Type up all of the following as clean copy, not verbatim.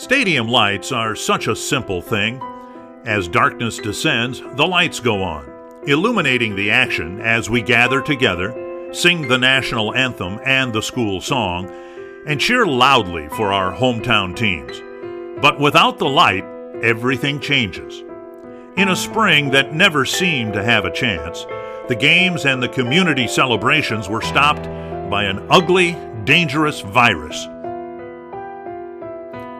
Stadium lights are such a simple thing. As darkness descends, the lights go on, illuminating the action as we gather together, sing the national anthem and the school song, and cheer loudly for our hometown teams. But without the light, everything changes. In a spring that never seemed to have a chance, the games and the community celebrations were stopped by an ugly, dangerous virus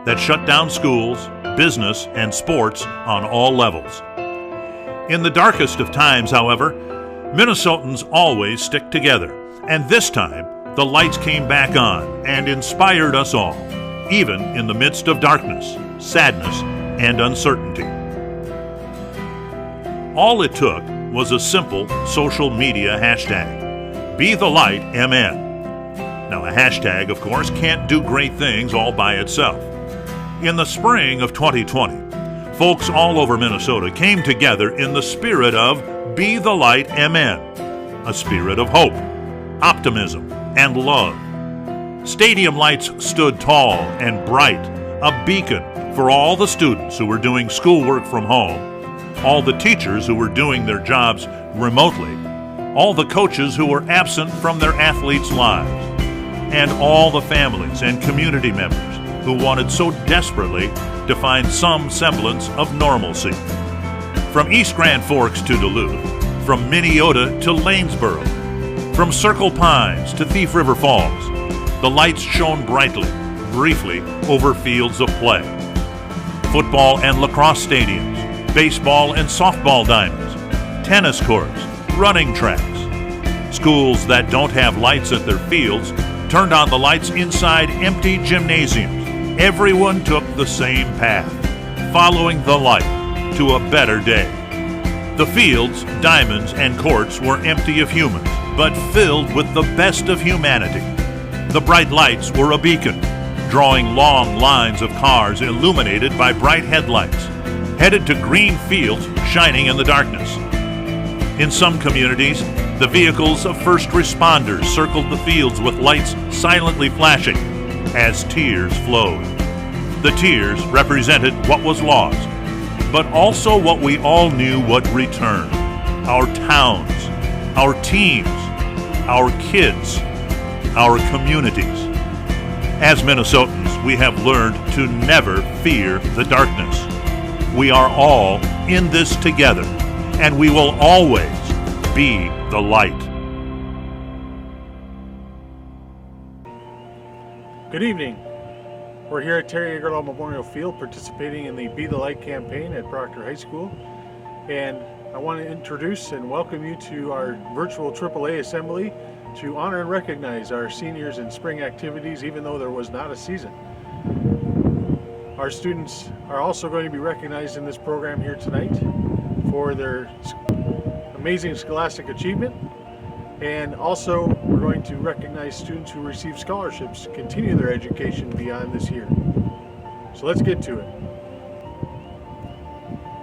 that shut down schools, business, and sports on all levels. In the darkest of times, however, Minnesotans always stick together, and this time the lights came back on and inspired us all, even in the midst of darkness, sadness, and uncertainty. All it took was a simple social media hashtag, BeTheLightMN. Now, a hashtag, of course, can't do great things all by itself. In the spring of 2020, folks all over Minnesota came together in the spirit of Be the Light MN, a spirit of hope, optimism, and love. Stadium lights stood tall and bright, a beacon for all the students who were doing schoolwork from home, all the teachers who were doing their jobs remotely, all the coaches who were absent from their athletes' lives, and all the families and community members who wanted so desperately to find some semblance of normalcy. From East Grand Forks to Duluth, from Minneota to Lanesboro, from Circle Pines to Thief River Falls, the lights shone brightly, briefly, over fields of play. Football and lacrosse stadiums, baseball and softball diamonds, tennis courts, running tracks. Schools that don't have lights at their fields turned on the lights inside empty gymnasiums. Everyone took the same path, following the light to a better day. The fields, diamonds, and courts were empty of humans, but filled with the best of humanity. The bright lights were a beacon, drawing long lines of cars illuminated by bright headlights, headed to green fields shining in the darkness. In some communities, the vehicles of first responders circled the fields with lights silently flashing as tears flowed. The tears represented what was lost, but also what we all knew would return: our towns, our teams, our kids, our communities. As Minnesotans, we have learned to never fear the darkness. We are all in this together, and we will always be the light. Good evening. We're here at Terry Agarlow Memorial Field participating in the Be the Light campaign at Proctor High School. And I want to introduce and welcome you to our virtual AAA Assembly to honor and recognize our seniors in spring activities, even though there was not a season. Our students are also going to be recognized in this program here tonight for their amazing scholastic achievement. And also, we're going to recognize students who receive scholarships to continue their education beyond this year. So let's get to it.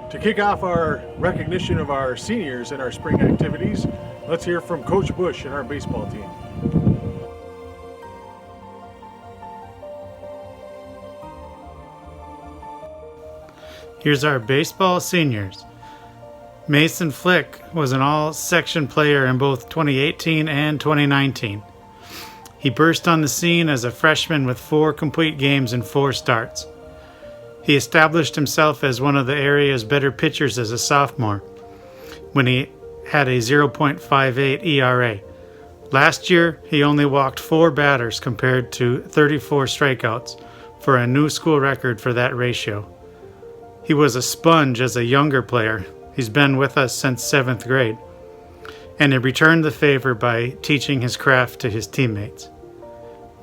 To kick off our recognition of our seniors and our spring activities, let's hear from Coach Bush and our baseball team. Here's our baseball seniors. Mason Flick was an all-section player in both 2018 and 2019. He burst on the scene as a freshman with 4 complete games and 4 starts. He established himself as one of the area's better pitchers as a sophomore, when he had a 0.58 ERA. Last year, he only walked 4 batters compared to 34 strikeouts, for a new school record for that ratio. He was a sponge as a younger player. He's been with us since 7th grade, and he returned the favor by teaching his craft to his teammates.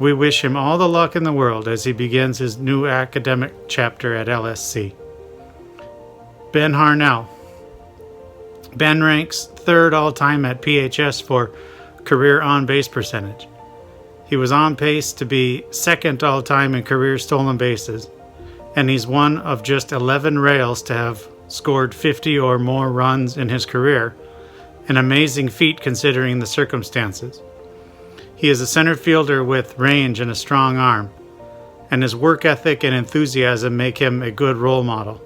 We wish him all the luck in the world as he begins his new academic chapter at LSC. Ben Harnell. Ben ranks 3rd all-time at PHS for career on-base percentage. He was on pace to be 2nd all-time in career stolen bases, and he's one of just 11 Rails to have scored 50 or more runs in his career, an amazing feat considering the circumstances. He is a center fielder with range and a strong arm, and his work ethic and enthusiasm make him a good role model.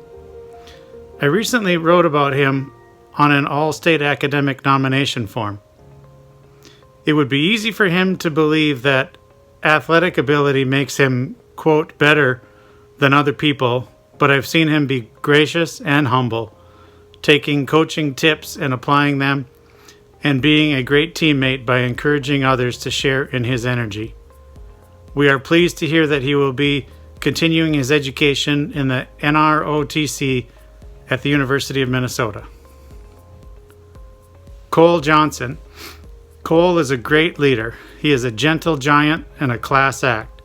I recently wrote about him on an all-state academic nomination form. It would be easy for him to believe that athletic ability makes him, quote, better than other people, but I've seen him be gracious and humble, taking coaching tips and applying them, and being a great teammate by encouraging others to share in his energy. We are pleased to hear that he will be continuing his education in the NROTC at the University of Minnesota. Cole Johnson. Cole is a great leader. He is a gentle giant and a class act.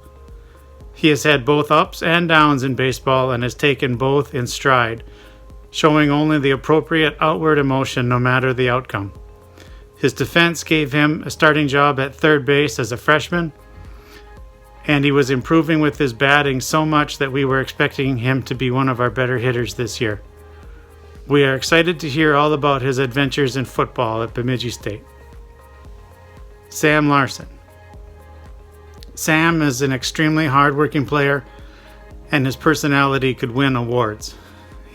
He has had both ups and downs in baseball and has taken both in stride, showing only the appropriate outward emotion no matter the outcome. His defense gave him a starting job at third base as a freshman, and he was improving with his batting so much that we were expecting him to be one of our better hitters this year. We are excited to hear all about his adventures in football at Bemidji State. Sam Larson. Sam is an extremely hard-working player, and his personality could win awards.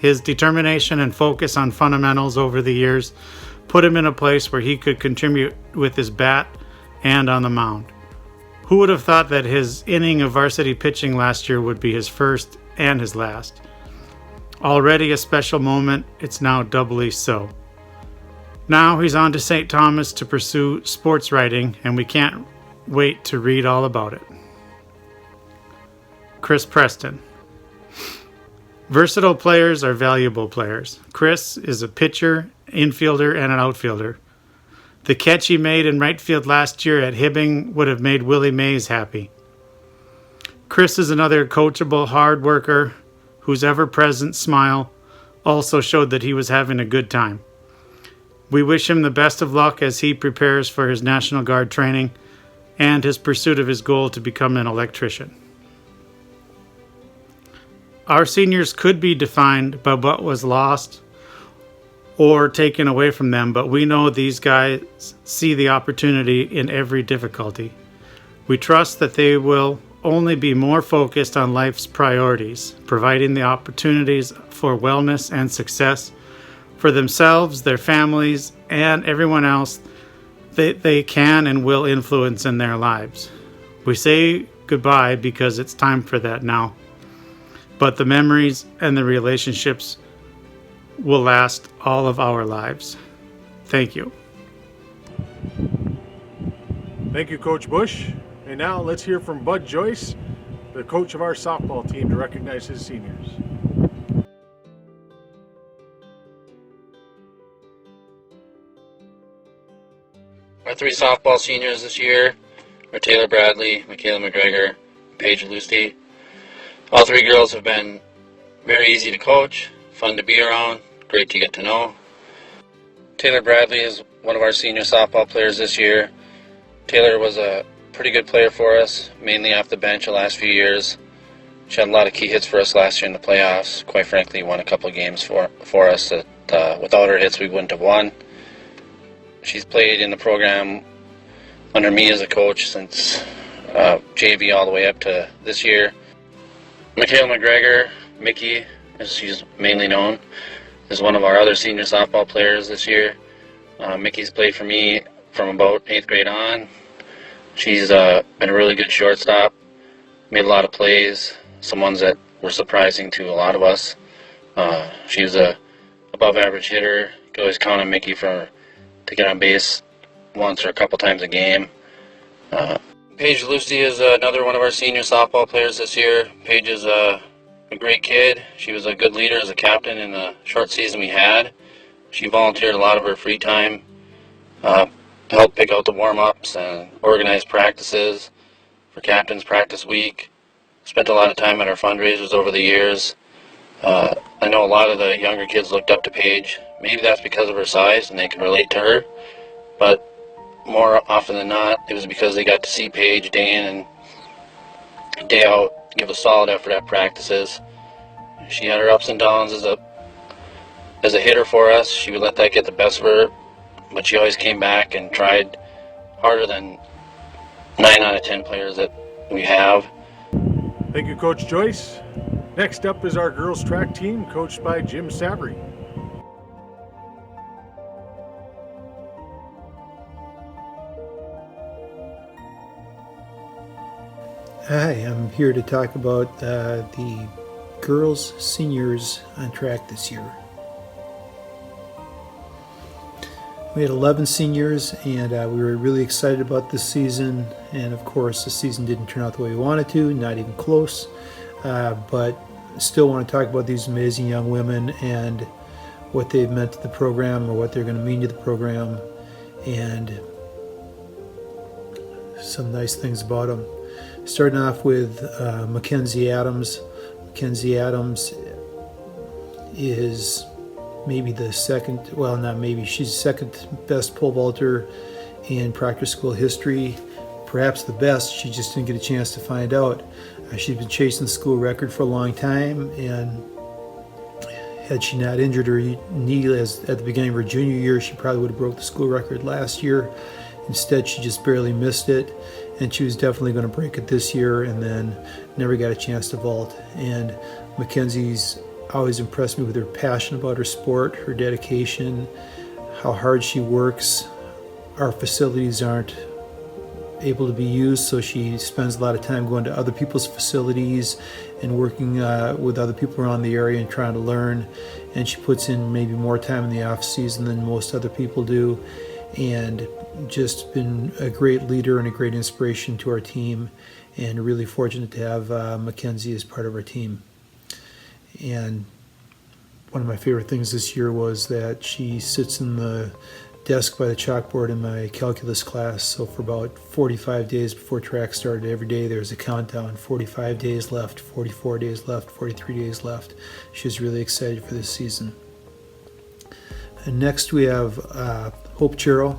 His determination and focus on fundamentals over the years put him in a place where he could contribute with his bat and on the mound. Who would have thought that his inning of varsity pitching last year would be his first and his last? Already a special moment, it's now doubly so. Now he's on to St. Thomas to pursue sports writing, and we can't wait to read all about it. Chris Preston. Versatile players are valuable players. Chris is a pitcher, infielder, and an outfielder. The catch he made in right field last year at Hibbing would have made Willie Mays happy. Chris is another coachable hard worker whose ever-present smile also showed that he was having a good time. We wish him the best of luck as he prepares for his National Guard training and his pursuit of his goal to become an electrician. Our seniors could be defined by what was lost or taken away from them, but we know these guys see the opportunity in every difficulty. We trust that they will only be more focused on life's priorities, providing the opportunities for wellness and success for themselves, their families, and everyone else that they can and will influence in their lives. We say goodbye because it's time for that now, but the memories and the relationships will last all of our lives. Thank you. Thank you, Coach Bush. And now let's hear from Bud Joyce, the coach of our softball team, to recognize his seniors. Our three softball seniors this year are Taylor Bradley, Michaela McGregor, Paige Lusty. All three girls have been very easy to coach, fun to be around, great to get to know. Taylor Bradley is one of our senior softball players this year. Taylor was a pretty good player for us, mainly off the bench the last few years. She had a lot of key hits for us last year in the playoffs. Quite frankly, won a couple of games for us that without her hits we wouldn't have won. She's played in the program under me as a coach since JV all the way up to this year. Michaela McGregor, Mickey, as she's mainly known, is one of our other senior softball players this year. Mickey's played for me from about 8th grade on. She's been a really good shortstop, made a lot of plays, some ones that were surprising to a lot of us. She was a above average hitter. You could always count on Mickey to get on base once or a couple times a game. Paige Lusty is another one of our senior softball players this year. Paige is a great kid. She was a good leader as a captain in the short season we had. She volunteered a lot of her free time, helped pick out the warm-ups and organize practices for captain's practice week. Spent a lot of time at our fundraisers over the years. I know a lot of the younger kids looked up to Paige. Maybe that's because of her size and they can relate to her, but more often than not, it was because they got to see Paige day in and day out give a solid effort at practices. She had her ups and downs as a hitter for us. She would let that get the best of her, but she always came back and tried harder than 9 out of 10 players that we have. Thank you, Coach Joyce. Next up is our girls track team, coached by Jim Sabry. Hi, I'm here to talk about the girls seniors on track this year. We had 11 seniors, and we were really excited about this season. And of course, the season didn't turn out the way we wanted to, not even close. But still want to talk about these amazing young women and what they've meant to the program, or what they're going to mean to the program, and some nice things about them. Starting off with Mackenzie Adams. Mackenzie Adams is maybe the second, well, not maybe, she's the second best pole vaulter in Proctor School history, perhaps the best. She just didn't get a chance to find out. She's been chasing the school record for a long time, and had she not injured her knee at the beginning of her junior year, she probably would have broke the school record last year. Instead, she just barely missed it, and she was definitely going to break it this year, and then never got a chance to vault. And Mackenzie's always impressed me with her passion about her sport, her dedication, how hard she works. Our facilities aren't able to be used, so she spends a lot of time going to other people's facilities and working with other people around the area and trying to learn. And she puts in maybe more time in the off season than most other people do, and just been a great leader and a great inspiration to our team, and really fortunate to have Mackenzie as part of our team. And one of my favorite things this year was that she sits in the desk by the chalkboard in my calculus class. So for about 45 days before track started, every day there's a countdown: 45 days left, 44 days left, 43 days left. She was really excited for this season. And next we have Hope Chero.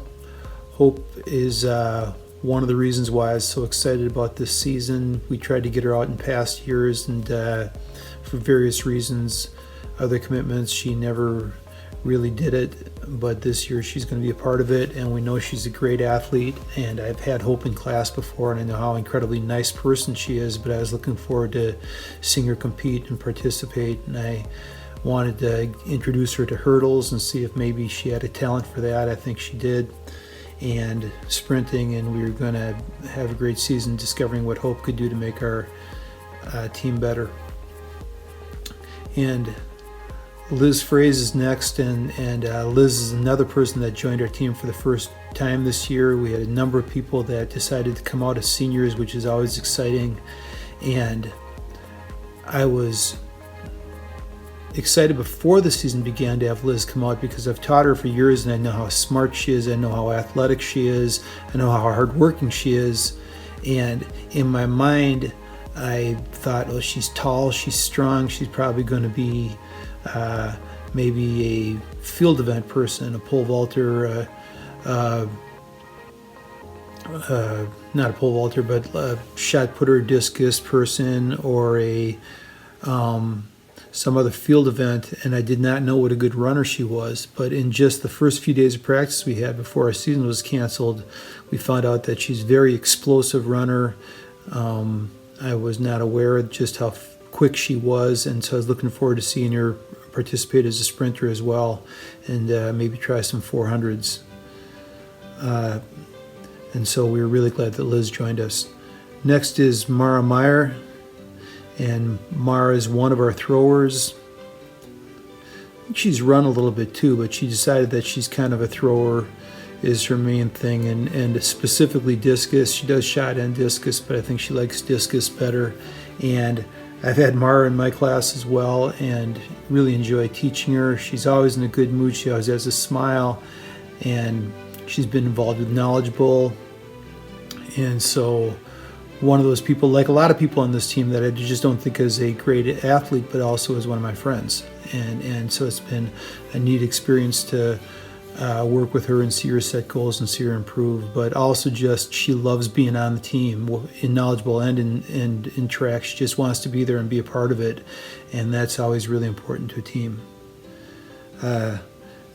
Hope is one of the reasons why I was so excited about this season. We tried to get her out in past years, and for various reasons, other commitments, she never really did it. But this year she's going to be a part of it, and we know she's a great athlete. And I've had Hope in class before, and I know how incredibly nice person she is, but I was looking forward to seeing her compete and participate, and I wanted to introduce her to hurdles and see if maybe she had a talent for that. I think she did. And sprinting, and we were going to have a great season discovering what Hope could do to make our team better. And Liz Fraze is next, and Liz is another person that joined our team for the first time this year. We had a number of people that decided to come out as seniors, which is always exciting, and I was excited before the season began to have Liz come out, because I've taught her for years, and I know how smart she is, I know how athletic she is, I know how hardworking she is. And in my mind, I thought, oh, she's tall, she's strong, she's probably going to be maybe a field event person, a pole vaulter, not a pole vaulter, but a shot putter, discus person, or a some other field event. And I did not know what a good runner she was. But in just the first few days of practice we had before our season was canceled, we found out that she's a very explosive runner. I was not aware of just how quick she was, and so I was looking forward to seeing her participate as a sprinter as well, and maybe try some 400s. And so we were really glad that Liz joined us. Next is Mara Meyer. And Mara is one of our throwers. She's run a little bit too, but she decided that she's kind of a thrower is her main thing, and specifically discus. She does shot and discus, but I think she likes discus better. And I've had Mara in my class as well, and really enjoy teaching her. She's always in a good mood. She always has a smile, and she's been involved with Knowledge Bowl. And so one of those people, like a lot of people on this team, that I just don't think is a great athlete, but also is one of my friends. And so it's been a neat experience to work with her and see her set goals and see her improve. But also just she loves being on the team in Knowledge Bowl and in track. She just wants to be there and be a part of it. And that's always really important to a team.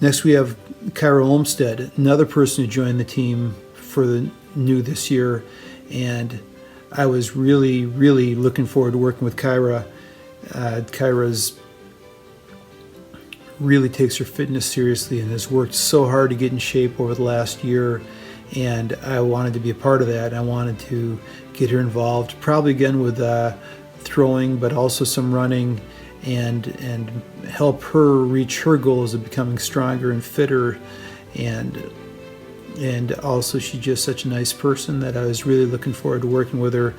Next we have Kyra Olmstead, another person who joined the team for the new this year. And I was really, really looking forward to working with Kyra. Kyra's really takes her fitness seriously and has worked so hard to get in shape over the last year, and I wanted to be a part of that. I wanted to get her involved, probably again with throwing, but also some running, and help her reach her goals of becoming stronger and fitter. And also, she's just such a nice person that I was really looking forward to working with her.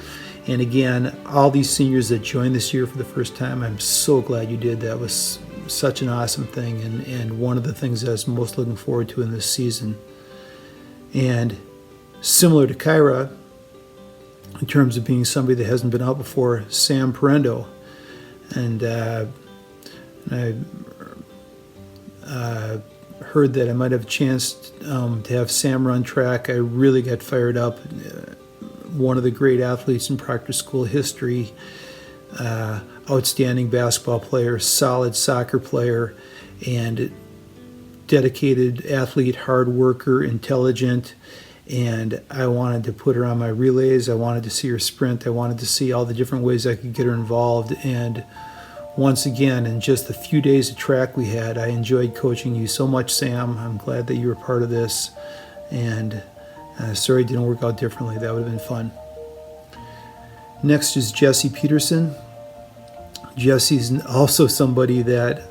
And again, all these seniors that joined this year for the first time, I'm so glad you did. That was such an awesome thing, and one of the things I was most looking forward to in this season. And similar to Kyra, in terms of being somebody that hasn't been out before, Sam Parendo. And I heard that I might have a chance to have Sam run track. I really got fired up. One of the great athletes in Proctor School history, outstanding basketball player, solid soccer player, and dedicated athlete, hard worker, intelligent. And I wanted to put her on my relays. I wanted to see her sprint. I wanted to see all the different ways I could get her involved. And once again, in just the few days of track we had, I enjoyed coaching you so much, Sam. I'm glad that you were part of this. And sorry it didn't work out differently. That would have been fun. Next is Jessie Peterson. Jessie's also somebody that,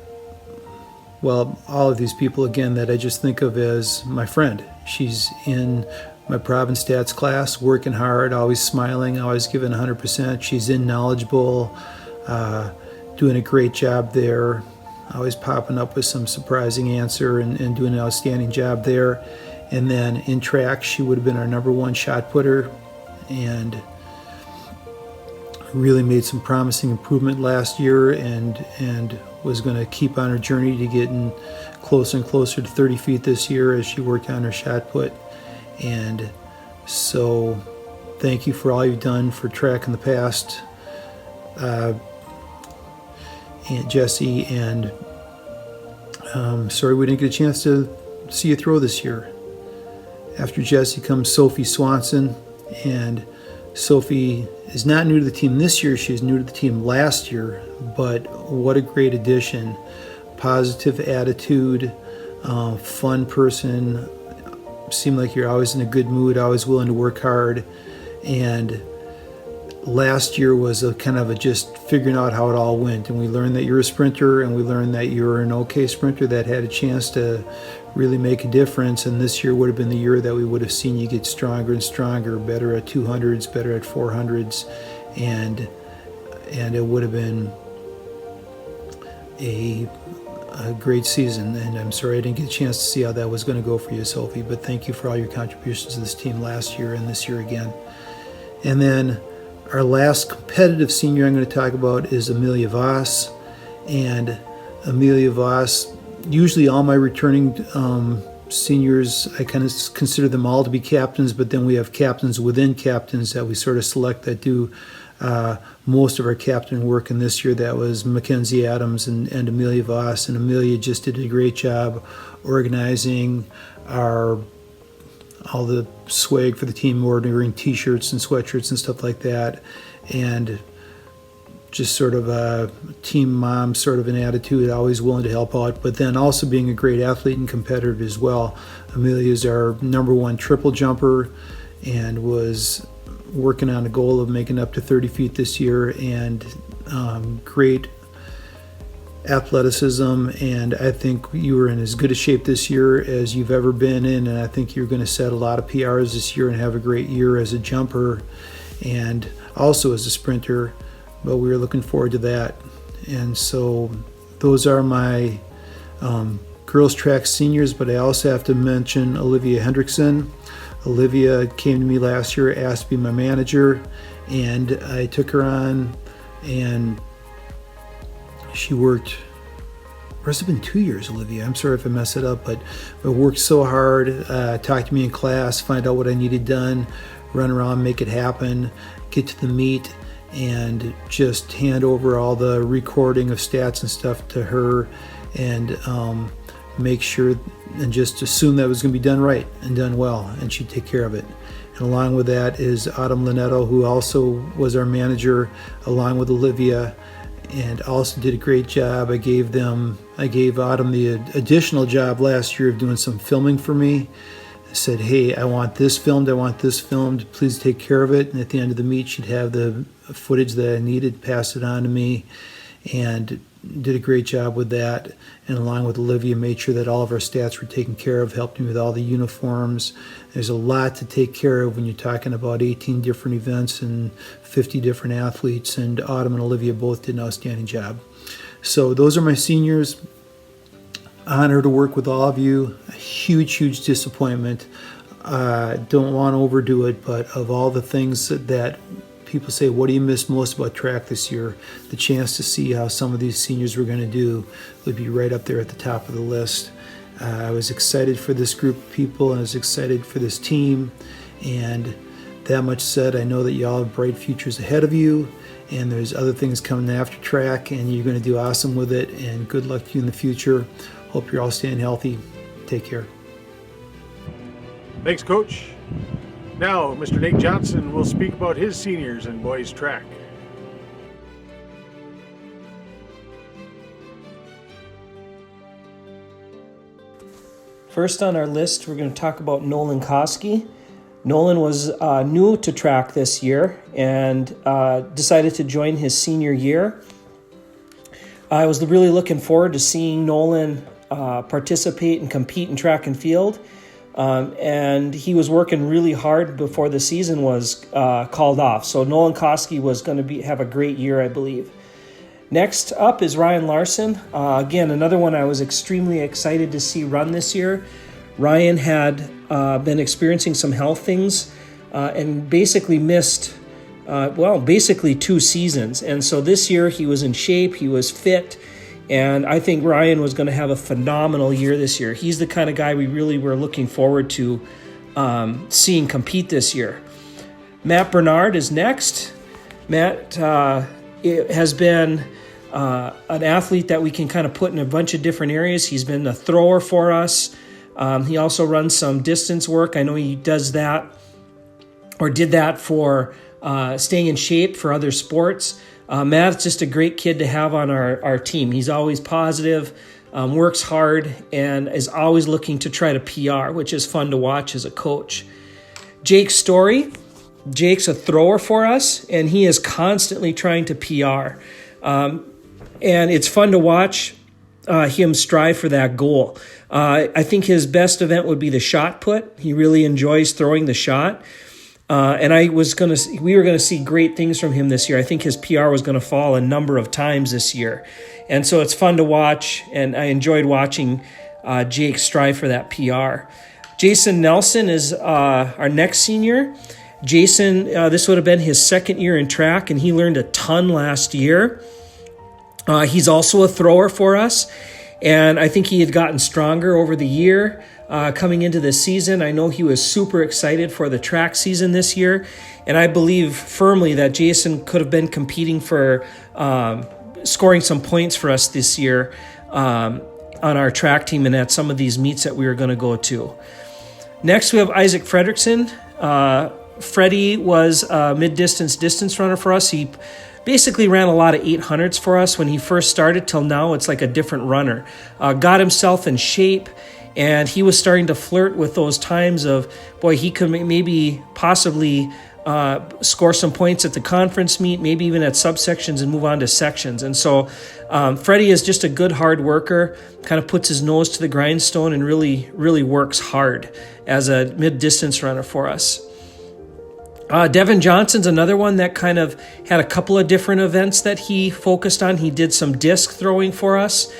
well, all of these people, again, that I just think of as my friend. She's in my Province Stats class, working hard, always smiling, always giving 100%. She's knowledgeable, doing a great job there, always popping up with some surprising answer and doing an outstanding job there. And then in track, she would have been our number one shot putter and really made some promising improvement last year, and was going to keep on her journey to getting closer and closer to 30 feet this year as she worked on her shot put. And so thank you for all you've done for track in the past, Aunt Jessie, and sorry we didn't get a chance to see you throw this year. After Jessie comes Sophie Swanson, and Sophie is not new to the team this year. She was new to the team last year, but what a great addition. Positive attitude, fun person, seemed like you're always in a good mood, always willing to work hard. And last year was a kind of a just figuring out how it all went, and we learned that you're a sprinter, and we learned that you're an okay sprinter that had a chance to really make a difference. And this year would have been the year that we would have seen you get stronger and stronger, better at 200s, better at 400s, and it would have been a great season. And I'm sorry I didn't get a chance to see how that was going to go for you, Sophie, but thank you for all your contributions to this team last year and this year again. And then our last competitive senior I'm going to talk about is Amelia Voss. And Amelia Voss, usually all my returning seniors, I kind of consider them all to be captains, but then we have captains within captains that we sort of select that do most of our captain work. And this year that was Mackenzie Adams and Amelia Voss. And Amelia just did a great job organizing all the swag for the team, ordering t-shirts and sweatshirts and stuff like that, and just sort of a team mom sort of an attitude, always willing to help out, but then also being a great athlete and competitive as well. Amelia's our number one triple jumper and was working on a goal of making up to 30 feet this year, and great athleticism. And I think you were in as good a shape this year as you've ever been in, and I think you're going to set a lot of PRs this year and have a great year as a jumper and also as a sprinter, but we were looking forward to that. And so those are my girls track seniors, but I also have to mention Olivia Hendrickson. Olivia came to me last year, asked to be my manager, and I took her on, and she worked, or has it been 2 years, Olivia? I'm sorry if I mess it up, but worked so hard, talked to me in class, find out what I needed done, run around, make it happen, get to the meet, and just hand over all the recording of stats and stuff to her, and make sure and just assume that it was going to be done right and done well, and she'd take care of it. And along with that is Autumn Linetto, who also was our manager, along with Olivia, and also did a great job. I gave Autumn the additional job last year of doing some filming for me. I said, hey, I want this filmed, please take care of it. And at the end of the meet, she'd have the footage that I needed, pass it on to me, and did a great job with that. And along with Olivia, made sure that all of our stats were taken care of, helped me with all the uniforms. There's a lot to take care of when you're talking about 18 different events and 50 different athletes, and Autumn and Olivia both did an outstanding job. So those are my seniors. Honor to work with all of you. A huge disappointment. Don't want to overdo it, but of all the things that people say, what do you miss most about track this year? The chance to see how some of these seniors were going to do would be right up there at the top of the list. I was excited for this group of people, and I was excited for this team. And that much said, I know that you all have bright futures ahead of you, and there's other things coming after track, and you're going to do awesome with it. And good luck to you in the future. Hope you're all staying healthy. Take care. Thanks, Coach. Now, Mr. Nate Johnson will speak about his seniors in boys track. First on our list, we're going to talk about Nolan Koski. Nolan was new to track this year and decided to join his senior year. I was really looking forward to seeing Nolan participate and compete in track and field. And he was working really hard before the season was called off. So Nolan Koski was going to have a great year, I believe. Next up is Ryan Larson. Again, another one I was extremely excited to see run this year. Ryan had been experiencing some health things and basically missed, basically 2 seasons. And so this year he was in shape, he was fit, and I think Ryan was going to have a phenomenal year this year. He's the kind of guy we really were looking forward to seeing compete this year. Matt Bernard is next. Matt has been an athlete that we can kind of put in a bunch of different areas. He's been a thrower for us. He also runs some distance work. I know he does that or did that for staying in shape for other sports. Matt's just a great kid to have on our team. He's always positive, works hard, and is always looking to try to PR, which is fun to watch as a coach. Jake Story. Jake's a thrower for us, and he is constantly trying to PR. And it's fun to watch him strive for that goal. I think his best event would be the shot put. He really enjoys throwing the shot. And we were going to see great things from him this year. I think his PR was going to fall a number of times this year. And so it's fun to watch, and I enjoyed watching Jake strive for that PR. Jason Nelson is our next senior. Jason, this would have been his second year in track, and he learned a ton last year. He's also a thrower for us, and I think he had gotten stronger over the year. Coming into this season, I know he was super excited for the track season this year, and I believe firmly that Jason could have been competing for scoring some points for us this year on our track team and at some of these meets that we were going to go to. Next, we have Isaac Fredrickson. Freddie was a mid-distance distance runner for us. He basically ran a lot of 800s for us when he first started till now. It's like a different runner. Got himself in shape, and he was starting to flirt with those times of, boy, he could maybe possibly score some points at the conference meet, maybe even at subsections and move on to sections. And so Freddie is just a good hard worker, kind of puts his nose to the grindstone and really, really works hard as a mid-distance runner for us. Devin Johnson's another one that kind of had a couple of different events that he focused on. He did some disc throwing for us.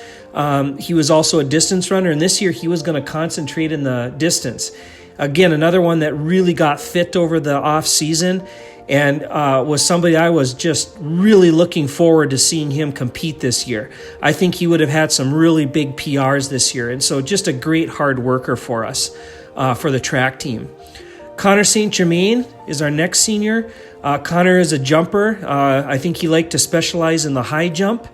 He was also a distance runner, and this year he was going to concentrate in the distance. Again, another one that really got fit over the off season, and was somebody I was just really looking forward to seeing him compete this year. I think he would have had some really big PRs this year, and so just a great hard worker for us for the track team. Connor St. Germain is our next senior. Connor is a jumper. I think he liked to specialize in the high jump.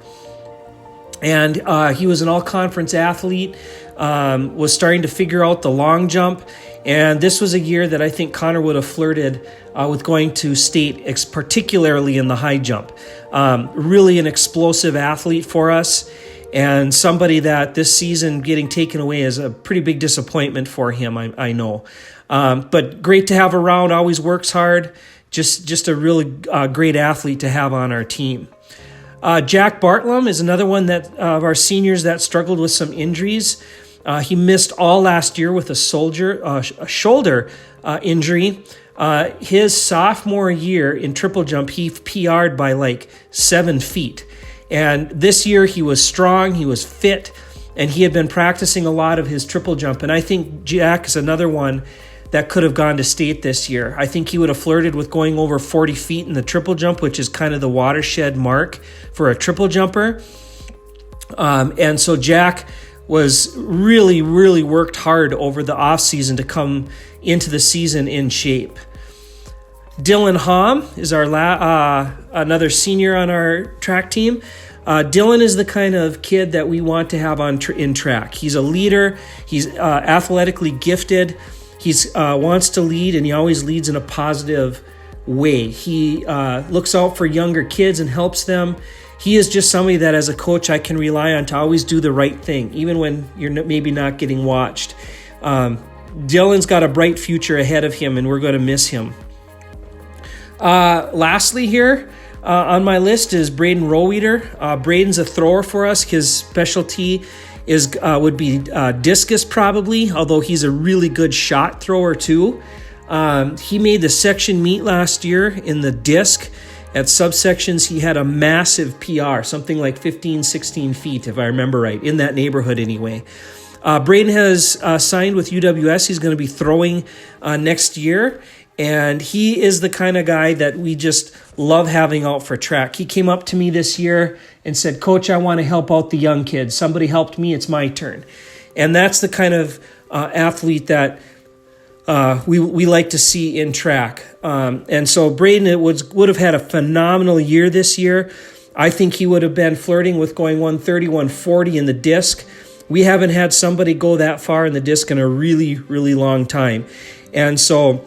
And he was an all-conference athlete, was starting to figure out the long jump. And this was a year that I think Connor would have flirted with going to state, particularly in the high jump. Really an explosive athlete for us, and somebody that this season getting taken away is a pretty big disappointment for him, I know. But great to have around, always works hard. Just a really great athlete to have on our team. Jack Bartlam is another one that of our seniors that struggled with some injuries. He missed all last year with a shoulder injury. His sophomore year in triple jump, he PR'd by like 7 feet. And this year he was strong, he was fit, and he had been practicing a lot of his triple jump. And I think Jack is another one that could have gone to state this year. I think he would have flirted with going over 40 feet in the triple jump, which is kind of the watershed mark for a triple jumper. And so Jack was really worked hard over the off season to come into the season in shape. Dylan Hom is our another senior on our track team. Dylan is the kind of kid that we want to have in track. He's a leader. He's athletically gifted. He's wants to lead, and he always leads in a positive way. He looks out for younger kids and helps them. He is just somebody that as a coach I can rely on to always do the right thing, even when you're maybe not getting watched. Dylan's got a bright future ahead of him, and we're going to miss him. Lastly here on my list is Braden Roweeder. Braden's a thrower for us. His specialty would be discus probably, although he's a really good shot thrower too. He made the section meet last year in the disc. At subsections, he had a massive PR, something like 15, 16 feet, if I remember right, in that neighborhood anyway. Braden has signed with UWS. He's going to be throwing next year, and he is the kind of guy that we just love having out for track. He came up to me this year and said, "Coach, I want to help out the young kids. Somebody helped me. It's my turn." And that's the kind of athlete that we like to see in track. And so Braden would have had a phenomenal year this year. I think he would have been flirting with going 130, 140 in the disc. We haven't had somebody go that far in the disc in a really long time. And so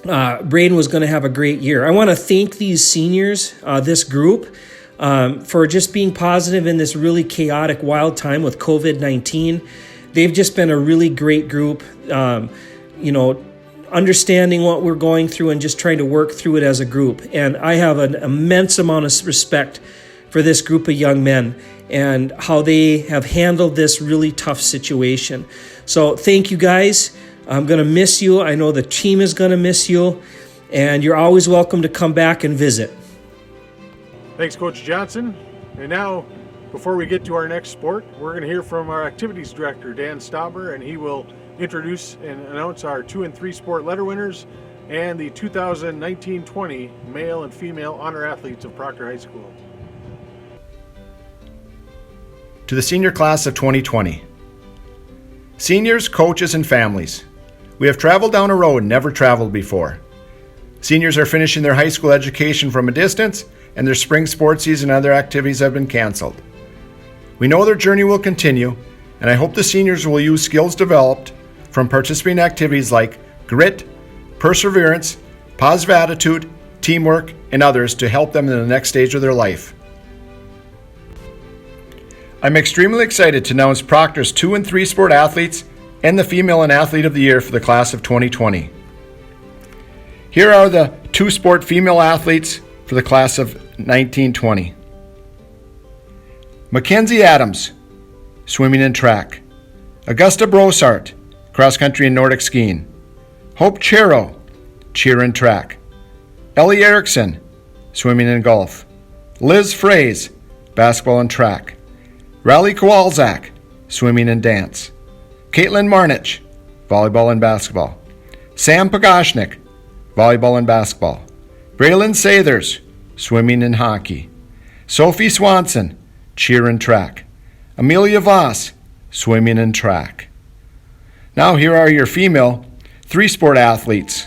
Braden was going to have a great year. I want to thank these seniors, this group, for just being positive in this really chaotic, wild time with COVID-19. They've just been a really great group, understanding what we're going through and just trying to work through it as a group. And I have an immense amount of respect for this group of young men and how they have handled this really tough situation. So thank you guys. I'm going to miss you. I know the team is going to miss you, and you're always welcome to come back and visit. Thanks, Coach Johnson. And now, before we get to our next sport, we're going to hear from our activities director, Dan Stauber, and he will introduce and announce our 2 and 3 sport letter winners and the 2019-20 male and female honor athletes of Proctor High School. To the senior class of 2020. Seniors, coaches, and families, we have traveled down a road never traveled before. Seniors are finishing their high school education from a distance, and their spring sports season and other activities have been canceled. We know their journey will continue, and I hope the seniors will use skills developed from participating activities like grit, perseverance, positive attitude, teamwork, and others to help them in the next stage of their life. I'm extremely excited to announce Proctor's 2 and 3 sport athletes and the Female and Athlete of the Year for the class of 2020. Here are the 2 sport female athletes for the class of 1920. Mackenzie Adams, swimming and track. Augusta Brossart, cross country and Nordic skiing. Hope Chero, cheer and track. Ellie Erickson, swimming and golf. Liz Fraze, basketball and track. Riley Kowalczak, swimming and dance. Caitlin Marnich, volleyball and basketball. Sam Pagashnik, volleyball and basketball. Braylon Sathers, swimming and hockey. Sophie Swanson, cheer and track. Amelia Voss, swimming and track. Now here are your female 3 sport athletes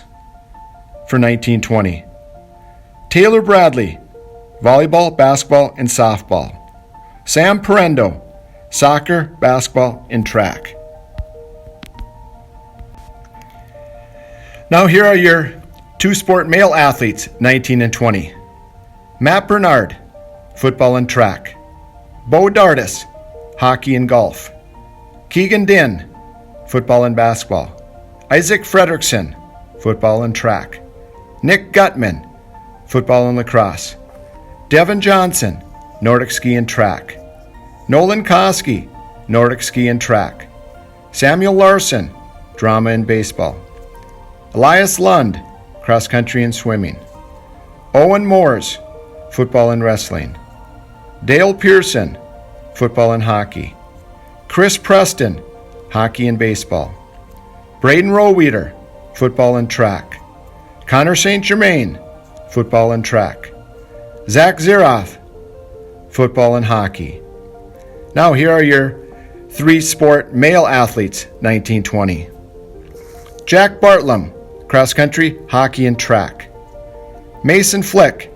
for 1920. Taylor Bradley, volleyball, basketball, and softball. Sam Parendo, soccer, basketball, and track. Now here are your two-sport male athletes, 19 and 20. Matt Bernard, football and track. Bo Dardis, hockey and golf. Keegan Din, football and basketball. Isaac Fredrickson, football and track. Nick Gutman, football and lacrosse. Devin Johnson, Nordic ski and track. Nolan Koski, Nordic ski and track. Samuel Larson, drama and baseball. Elias Lund, cross country and swimming. Owen Moores, football and wrestling. Dale Pearson, football and hockey. Chris Preston, hockey and baseball. Braden Roweeder, football and track. Connor St. Germain, football and track. Zach Ziroff, football and hockey. Now here are your three-sport male athletes, 1920. Jack Bartlam, cross country, hockey and track. Mason Flick,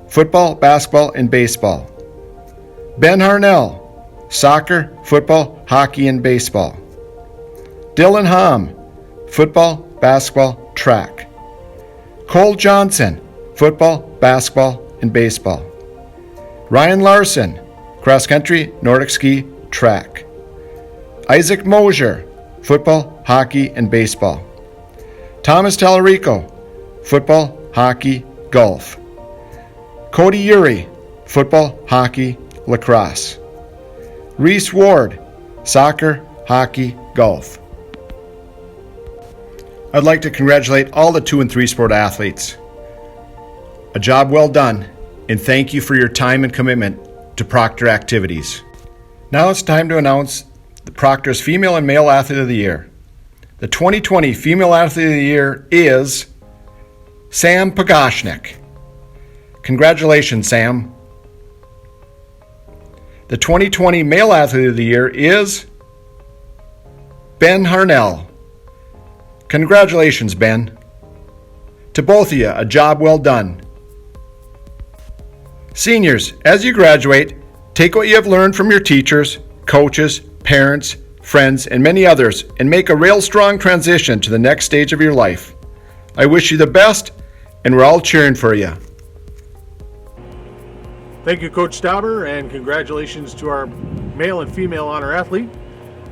football, basketball, and baseball. Ben Harnell, soccer, football, hockey, and baseball. Dylan Hom, football, basketball, track. Cole Johnson, football, basketball, and baseball. Ryan Larson, cross country, Nordic ski, track. Isaac Mosier, football, hockey, and baseball. Thomas Tallarico, football, hockey, golf. Cody Uri, football, hockey, lacrosse. Reese Ward, soccer, hockey, golf. I'd like to congratulate all the 2 and 3 sport athletes. A job well done, and thank you for your time and commitment to Proctor activities. Now it's time to announce the Proctor's Female and Male Athlete of the Year. The 2020 Female Athlete of the Year is Sam Pagashnik. Congratulations, Sam. The 2020 Male Athlete of the Year is Ben Harnell. Congratulations, Ben. To both of you, a job well done. Seniors, as you graduate, take what you have learned from your teachers, coaches, parents, friends, and many others, and make a real strong transition to the next stage of your life. I wish you the best, and we're all cheering for you. Thank you, Coach Stauber, and congratulations to our male and female honor athlete.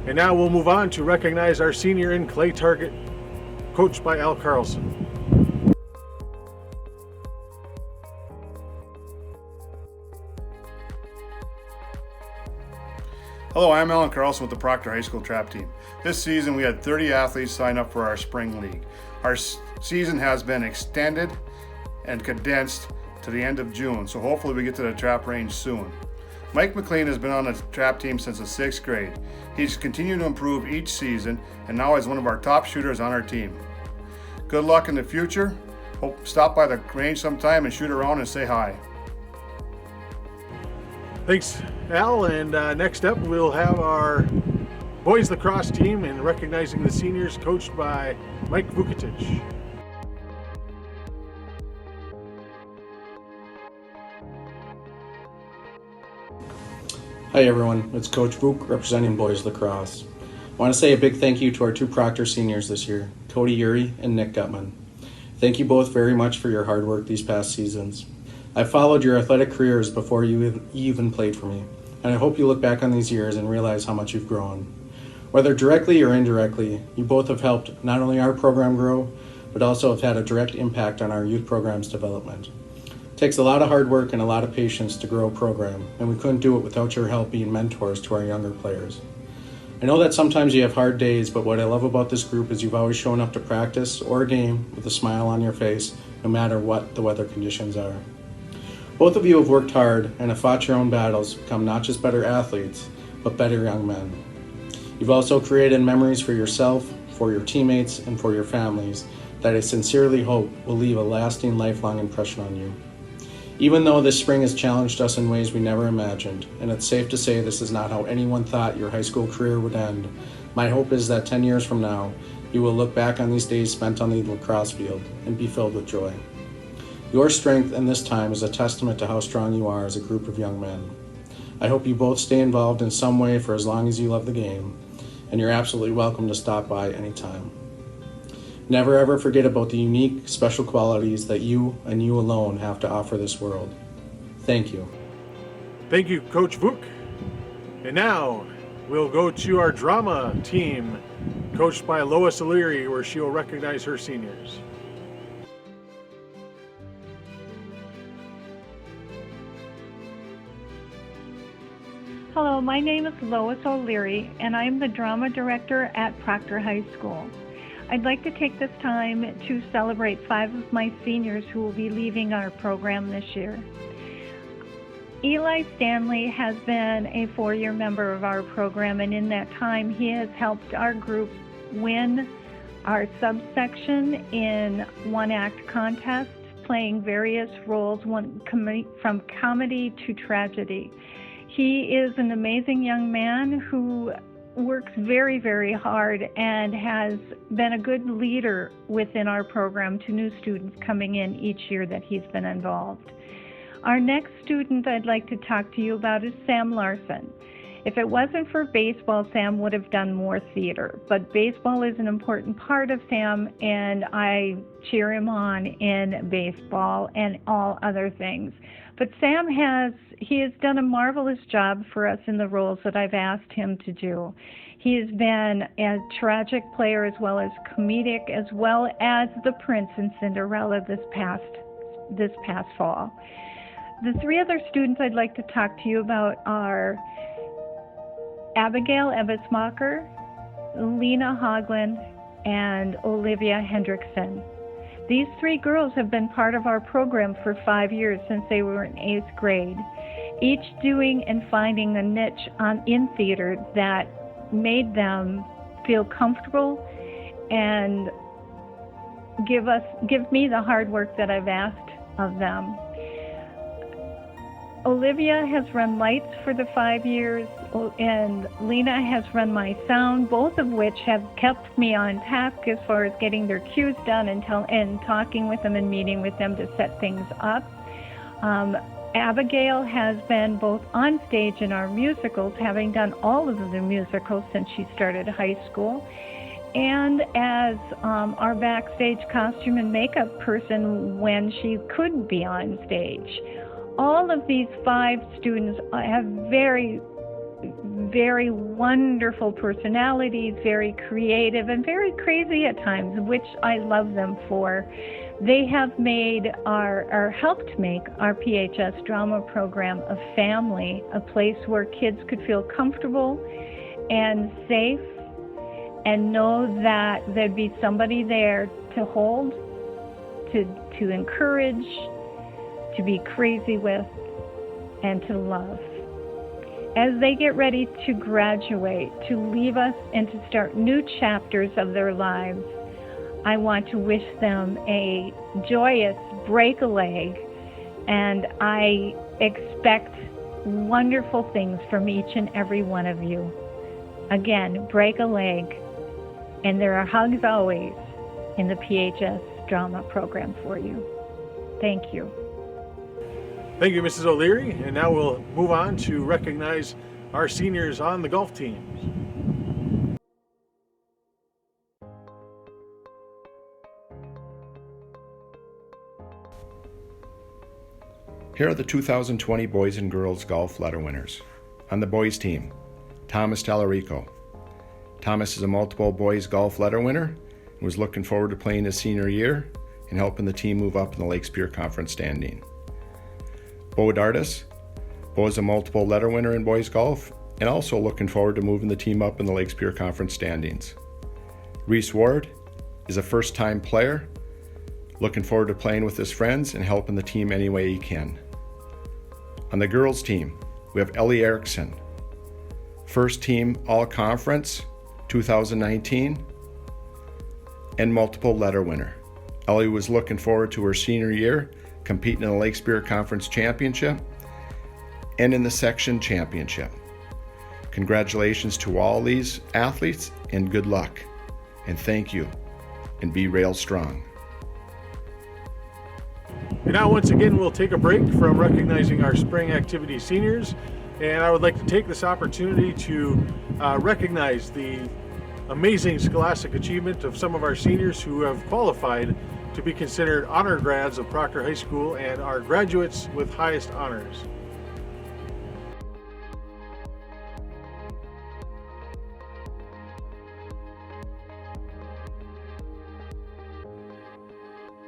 And now we'll move on to recognize our senior in clay target, coached by Al Carlson. Hello, I'm Alan Carlson with the Proctor High School Trap Team. This season we had 30 athletes sign up for our spring league. Our season has been extended and condensed to the end of June, so hopefully we get to the trap range soon. Mike McLean has been on the trap team since the 6th grade. He's continued to improve each season and now is one of our top shooters on our team. Good luck in the future. Hope stop by the range sometime and shoot around and say hi. Thanks, Al. And next up, we'll have our boys lacrosse team and recognizing the seniors, coached by Mike Vukotic. Hi everyone, it's Coach Vuk representing boys lacrosse. I want to say a big thank you to our 2 Proctor seniors this year, Cody Uri and Nick Gutman. Thank you both very much for your hard work these past seasons. I followed your athletic careers before you even played for me, and I hope you look back on these years and realize how much you've grown. Whether directly or indirectly, you both have helped not only our program grow, but also have had a direct impact on our youth program's development. It takes a lot of hard work and a lot of patience to grow a program, and we couldn't do it without your help being mentors to our younger players. I know that sometimes you have hard days, but what I love about this group is you've always shown up to practice or a game with a smile on your face, no matter what the weather conditions are. Both of you have worked hard and have fought your own battles to become not just better athletes, but better young men. You've also created memories for yourself, for your teammates, and for your families that I sincerely hope will leave a lasting, lifelong impression on you. Even though this spring has challenged us in ways we never imagined, and it's safe to say this is not how anyone thought your high school career would end, my hope is that 10 years from now, you will look back on these days spent on the lacrosse field and be filled with joy. Your strength in this time is a testament to how strong you are as a group of young men. I hope you both stay involved in some way for as long as you love the game, and you're absolutely welcome to stop by anytime. Never ever forget about the unique, special qualities that you and you alone have to offer this world. Thank you. Thank you, Coach Vuk. And now we'll go to our drama team, coached by Lois O'Leary, where she will recognize her seniors. Hello, my name is Lois O'Leary, and I'm the drama director at Proctor High School. I'd like to take this time to celebrate 5 of my seniors who will be leaving our program this year. Eli Stanley has been a 4-year member of our program, and in that time he has helped our group win our subsection in one-act contests, playing various roles from comedy to tragedy. He is an amazing young man who works very, very hard and has been a good leader within our program to new students coming in each year that he's been involved. Our next student I'd like to talk to you about is Sam Larson. If it wasn't for baseball, Sam would have done more theater, but baseball is an important part of Sam, and I cheer him on in baseball and all other things. But Sam has done a marvelous job for us in the roles that I've asked him to do. He has been a tragic player as well as comedic, as well as the prince in Cinderella this past fall. The 3 other students I'd like to talk to you about are Abigail Ebbetsmacher, Lena Hoagland, and Olivia Hendrickson. These 3 girls have been part of our program for 5 years since they were in 8th grade, each doing and finding a niche in theater that made them feel comfortable and give me the hard work that I've asked of them. Olivia has run lights for the 5 years, and Lena has run my sound, both of which have kept me on task as far as getting their cues done and talking with them and meeting with them to set things up. Abigail has been both on stage in our musicals, having done all of the musicals since she started high school, and as our backstage costume and makeup person when she couldn't be on stage. All of these 5 students have very, very wonderful personalities, very creative, and very crazy at times, which I love them for. They have helped make our PHS drama program a family, a place where kids could feel comfortable and safe and know that there'd be somebody there to hold, to encourage, to be crazy with, and to love. As they get ready to graduate, to leave us and to start new chapters of their lives, I want to wish them a joyous break a leg, and I expect wonderful things from each and every one of you. Again, break a leg, and there are hugs always in the PHS drama program for you. Thank you. Thank you, Mrs. O'Leary. And now we'll move on to recognize our seniors on the golf teams. Here are the 2020 Boys and Girls Golf Letter winners. On the boys team, Thomas Tallarico. Thomas is a multiple boys golf letter winner and was looking forward to playing his senior year and helping the team move up in the Lake Superior Conference standing. Bo Dardis. Bo is a multiple letter winner in boys golf and also looking forward to moving the team up in the Lake Superior Conference standings. Reese Ward is a first-time player, looking forward to playing with his friends and helping the team any way he can. On the girls team, we have Ellie Erickson, first team All-Conference 2019 and multiple letter winner. Ellie was looking forward to her senior year, competing in the Lake Superior Conference Championship and in the Section Championship. Congratulations to all these athletes and good luck. And thank you, and be rail strong. And now once again we'll take a break from recognizing our spring activity seniors, and I would like to take this opportunity to recognize the amazing scholastic achievement of some of our seniors who have qualified to be considered honor grads of Proctor High School and are graduates with highest honors.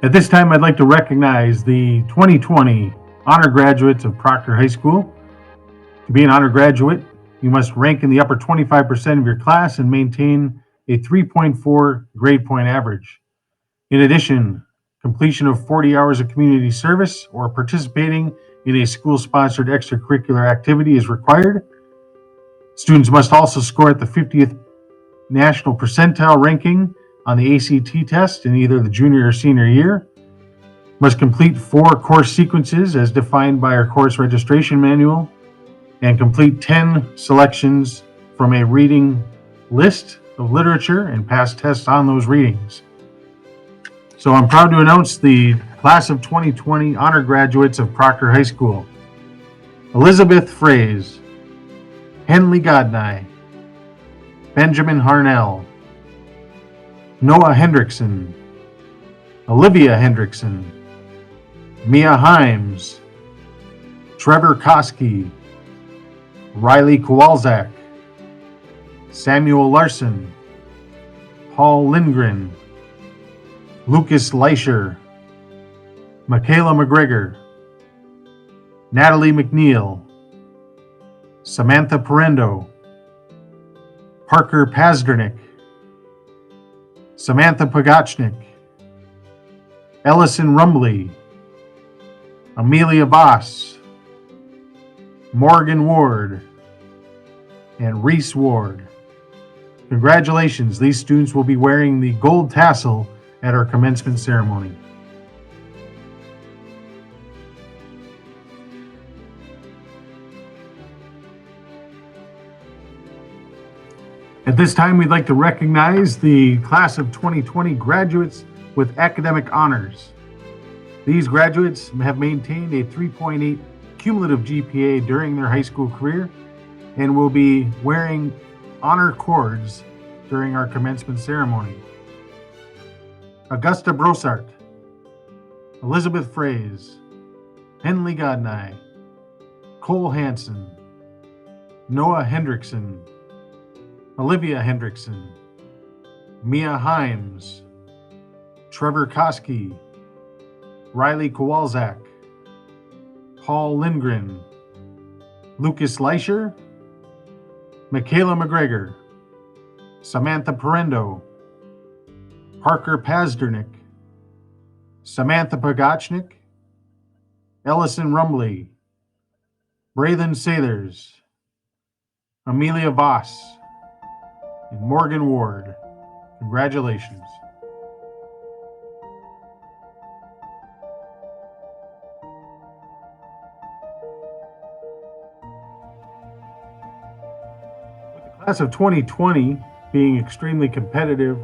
At this time, I'd like to recognize the 2020 honor graduates of Proctor High School. To be an honor graduate, you must rank in the upper 25% of your class and maintain a 3.4 grade point average. In addition, completion of 40 hours of community service or participating in a school-sponsored extracurricular activity is required. Students must also score at the 50th national percentile ranking on the ACT test in either the junior or senior year, must complete 4 course sequences as defined by our course registration manual, and complete 10 selections from a reading list of literature and pass tests on those readings. So I'm proud to announce the class of 2020 honor graduates of Proctor High School. Elizabeth Fraze, Henley Godney, Benjamin Harnell, Noah Hendrickson, Olivia Hendrickson, Mia Himes, Trevor Koski, Riley Kowalczak, Samuel Larson, Paul Lindgren, Lucas Leischer, Michaela McGregor, Natalie McNeil, Samantha Parendo, Parker Pazdernick, Samantha Pogachnik, Ellison Rumley, Amelia Voss, Morgan Ward, and Reese Ward. Congratulations, these students will be wearing the gold tassel at our commencement ceremony. At this time, we'd like to recognize the class of 2020 graduates with academic honors. These graduates have maintained a 3.8 cumulative GPA during their high school career and will be wearing honor cords during our commencement ceremony. Augusta Brossart, Elizabeth Fraze, Henley Godney, Cole Hansen, Noah Hendrickson, Olivia Hendrickson, Mia Himes, Trevor Koski, Riley Kowalczak, Paul Lindgren, Lucas Leischer, Michaela McGregor, Samantha Parendo, Parker Pazdernick, Samantha Pogachnik, Ellison Rumley, Braylon Sailors, Amelia Voss, and Morgan Ward. Congratulations. With the class of 2020 being extremely competitive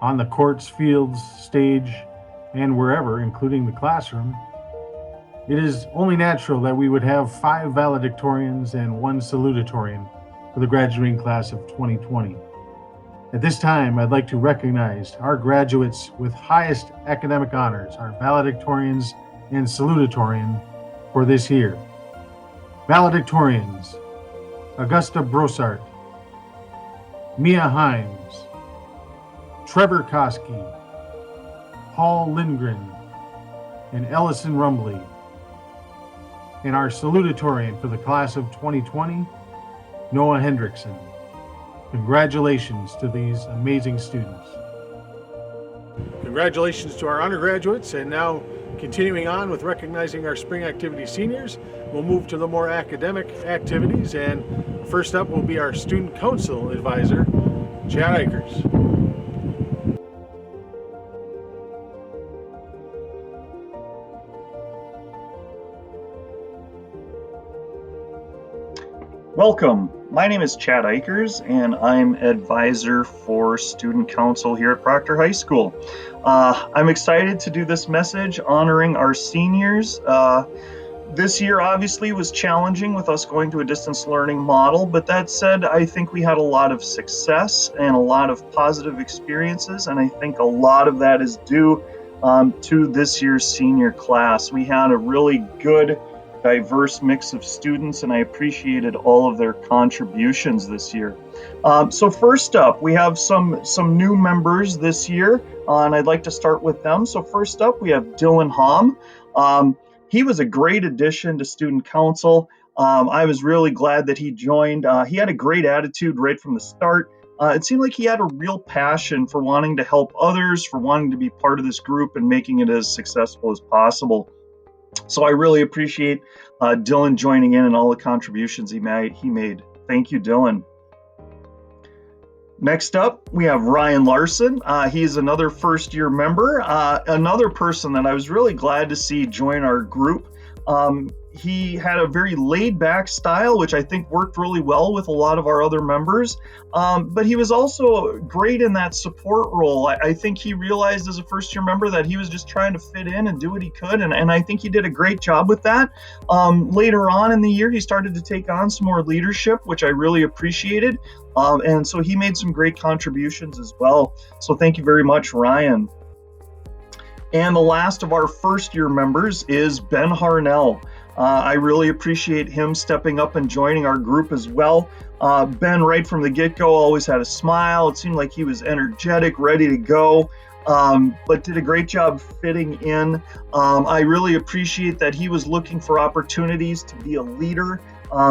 on the courts, fields, stage, and wherever, including the classroom, it is only natural that we would have 5 valedictorians and 1 salutatorian for the graduating class of 2020. At this time, I'd like to recognize our graduates with highest academic honors, our valedictorians and salutatorian for this year. Valedictorians: Augusta Brossart, Mia Himes, Trevor Koski, Paul Lindgren, and Ellison Rumley. And our salutatorian for the class of 2020, Noah Hendrickson. Congratulations to these amazing students. Congratulations to our honor graduates, and now continuing on with recognizing our spring activity seniors, we'll move to the more academic activities, and first up will be our student council advisor, Chad Eichers. Welcome. My name is Chad Eichers, and I'm advisor for Student Council here at Proctor High School. I'm excited to do this message honoring our seniors. This year obviously was challenging with us going to a distance learning model, but that said, I think we had a lot of success and a lot of positive experiences, and I think a lot of that is due to this year's senior class. We had a really good, diverse mix of students, and I appreciated all of their contributions this year. So first up, we have some new members this year, and I'd like to start with them. So first up, we have Dylan Hom. He was a great addition to student council. I was really glad that he joined. He had a great attitude right from the start. It seemed like he had a real passion for wanting to help others, for wanting to be part of this group and making it as successful as possible. So I really appreciate Dylan joining in and all the contributions he made. Thank you, Dylan. Next up, we have Ryan Larson. He's another first-year member, another person that I was really glad to see join our group. He had a very laid-back style, which I think worked really well with a lot of our other members. But he was also great in that support role. I think he realized as a first-year member that he was just trying to fit in and do what he could, and I think he did a great job with that. Later on in the year, he started to take on some more leadership, which I really appreciated. And so he made some great contributions as well. So thank you very much, Ryan. And the last of our first-year members is Ben Harnell. I really appreciate him stepping up and joining our group as well. Ben, right from the get-go, always had a smile. It seemed like he was energetic, ready to go, but did a great job fitting in. I really appreciate that he was looking for opportunities to be a leader.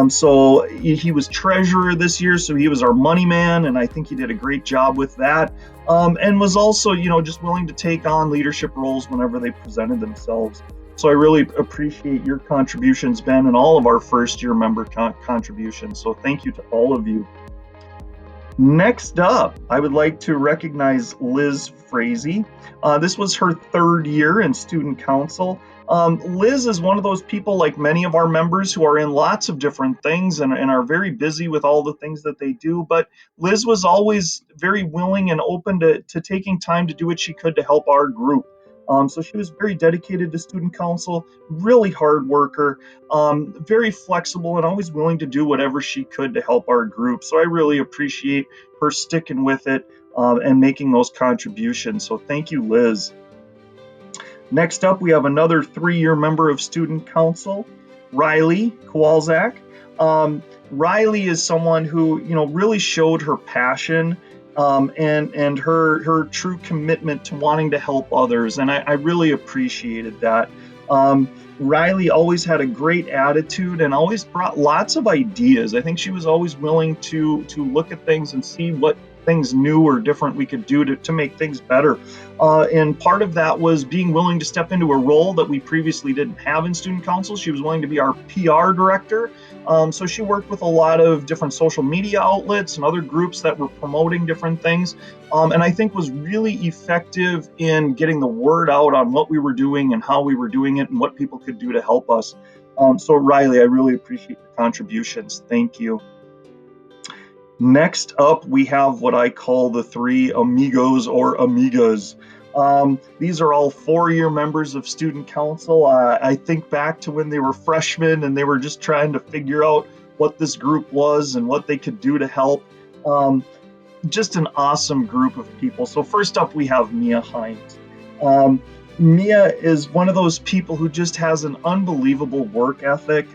So he was treasurer this year, so he was our money man, and I think he did a great job with that. And was also, just willing to take on leadership roles whenever they presented themselves. So I really appreciate your contributions, Ben, and all of our first-year member contributions. So thank you to all of you. Next up, I would like to recognize Liz Frazee. This was her third year in student council. Liz is one of those people, like many of our members, who are in lots of different things and are very busy with all the things that they do. But Liz was always very willing and open to taking time to do what she could to help our group. So she was very dedicated to student council, really hard worker, very flexible, and always willing to do whatever she could to help our group. So I really appreciate her sticking with it and making those contributions. So thank you, Liz. Next up, we have another 3-year member of student council, Riley Kowalczak. Riley is someone who, really showed her passion and her true commitment to wanting to help others, and I really appreciated that. Riley always had a great attitude and always brought lots of ideas. I think she was always willing to look at things and see what things new or different we could do to make things better. And part of that was being willing to step into a role that we previously didn't have in student council. She was willing to be our PR director. So she worked with a lot of different social media outlets and other groups that were promoting different things. And I think was really effective in getting the word out on what we were doing and how we were doing it and what people could do to help us. So Riley, I really appreciate your contributions. Thank you. Next up, we have what I call the 3 amigos or amigas. These are all 4-year members of student council. I think back to when they were freshmen and they were just trying to figure out what this group was and what they could do to help. Just an awesome group of people. So first up, we have Mia Hines. Mia is one of those people who just has an unbelievable work ethic.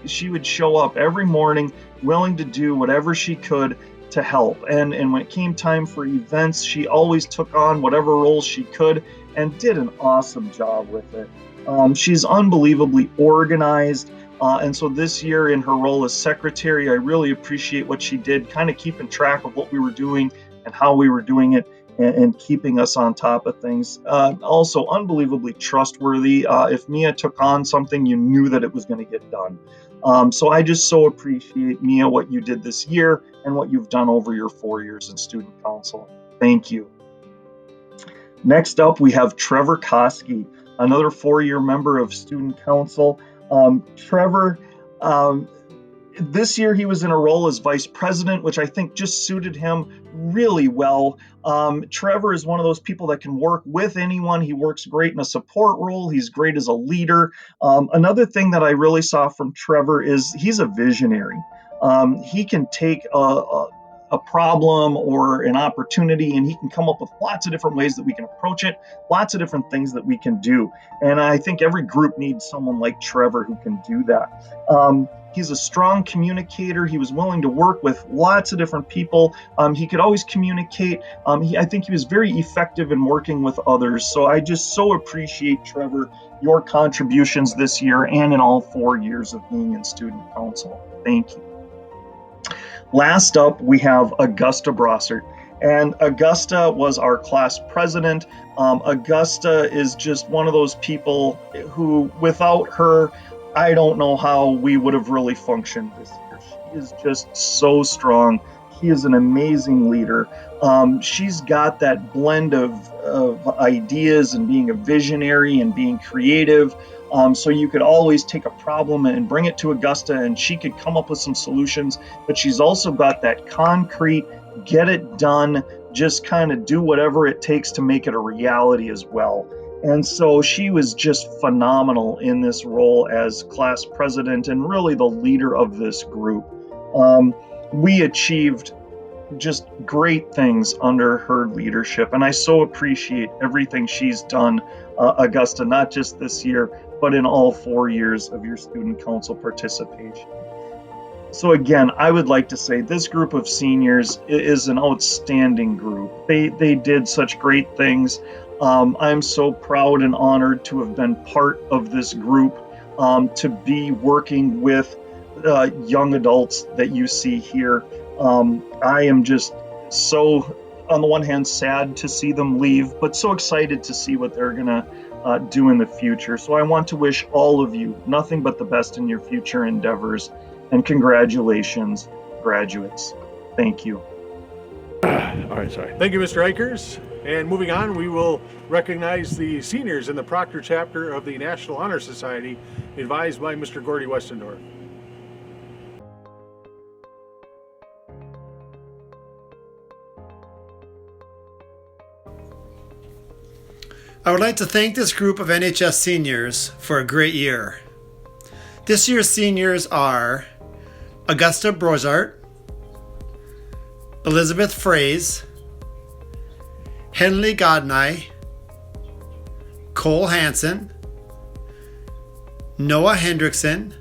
She would show up every morning willing to do whatever she could to help. And when it came time for events, she always took on whatever roles she could and did an awesome job with it. She's unbelievably organized. And so this year in her role as secretary, I really appreciate what she did, kind of keeping track of what we were doing and how we were doing it and keeping us on top of things. Also unbelievably trustworthy. If Mia took on something, you knew that it was going to get done. So I just so appreciate, Mia, what you did this year and what you've done over your 4 years in student council. Thank you. Next up, we have Trevor Koski, another 4-year member of student council. Trevor This year he was in a role as vice president, which I think just suited him really well. Trevor is one of those people that can work with anyone. He works great in a support role. He's great as a leader. Another thing that I really saw from Trevor is he's a visionary. He can take a problem or an opportunity, and he can come up with lots of different ways that we can approach it, lots of different things that we can do. And I think every group needs someone like Trevor who can do that. He's a strong communicator. He was willing to work with lots of different people. He could always communicate. I think he was very effective in working with others. So I just so appreciate, Trevor, your contributions this year and in all 4 years of being in student council. Thank you. Last up, we have Augusta Brossart. And Augusta was our class president. Augusta is just one of those people who, without her, I don't know how we would have really functioned this year. She is just so strong. She is an amazing leader. She's got that blend of ideas and being a visionary and being creative. So you could always take a problem and bring it to Augusta and she could come up with some solutions. But she's also got that concrete, get it done, just kind of do whatever it takes to make it a reality as well. And so she was just phenomenal in this role as class president and really the leader of this group. We achieved just great things under her leadership, and I so appreciate everything she's done, Augusta, not just this year, but in all 4 years of your student council participation. So again, I would like to say this group of seniors is an outstanding group. They did such great things. I'm so proud and honored to have been part of this group, to be working with young adults that you see here. I am just so, on the one hand, sad to see them leave, but so excited to see what they're going to do in the future. So I want to wish all of you nothing but the best in your future endeavors, and congratulations, graduates. Thank you. All right, sorry. Thank you, Mr. Eichers. And moving on, we will recognize the seniors in the Proctor chapter of the National Honor Society, advised by Mr. Gordy Westendorf. I would like to thank this group of NHS seniors for a great year. This year's seniors are Augusta Brossart, Elizabeth Fraze, Henley Godney, Cole Hansen, Noah Hendrickson,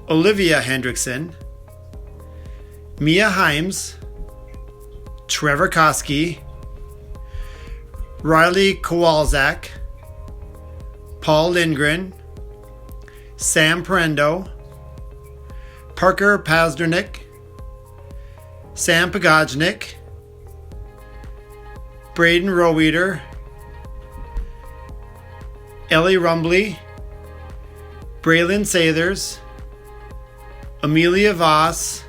Olivia Hendrickson, Mia Himes, Trevor Koski, Riley Kowalczak, Paul Lindgren, Sam Parendo, Parker Pazdernik, Sam Pagajnik, Braden Roweeder, Ellie Rumbly, Braylon Sathers, Amelia Voss,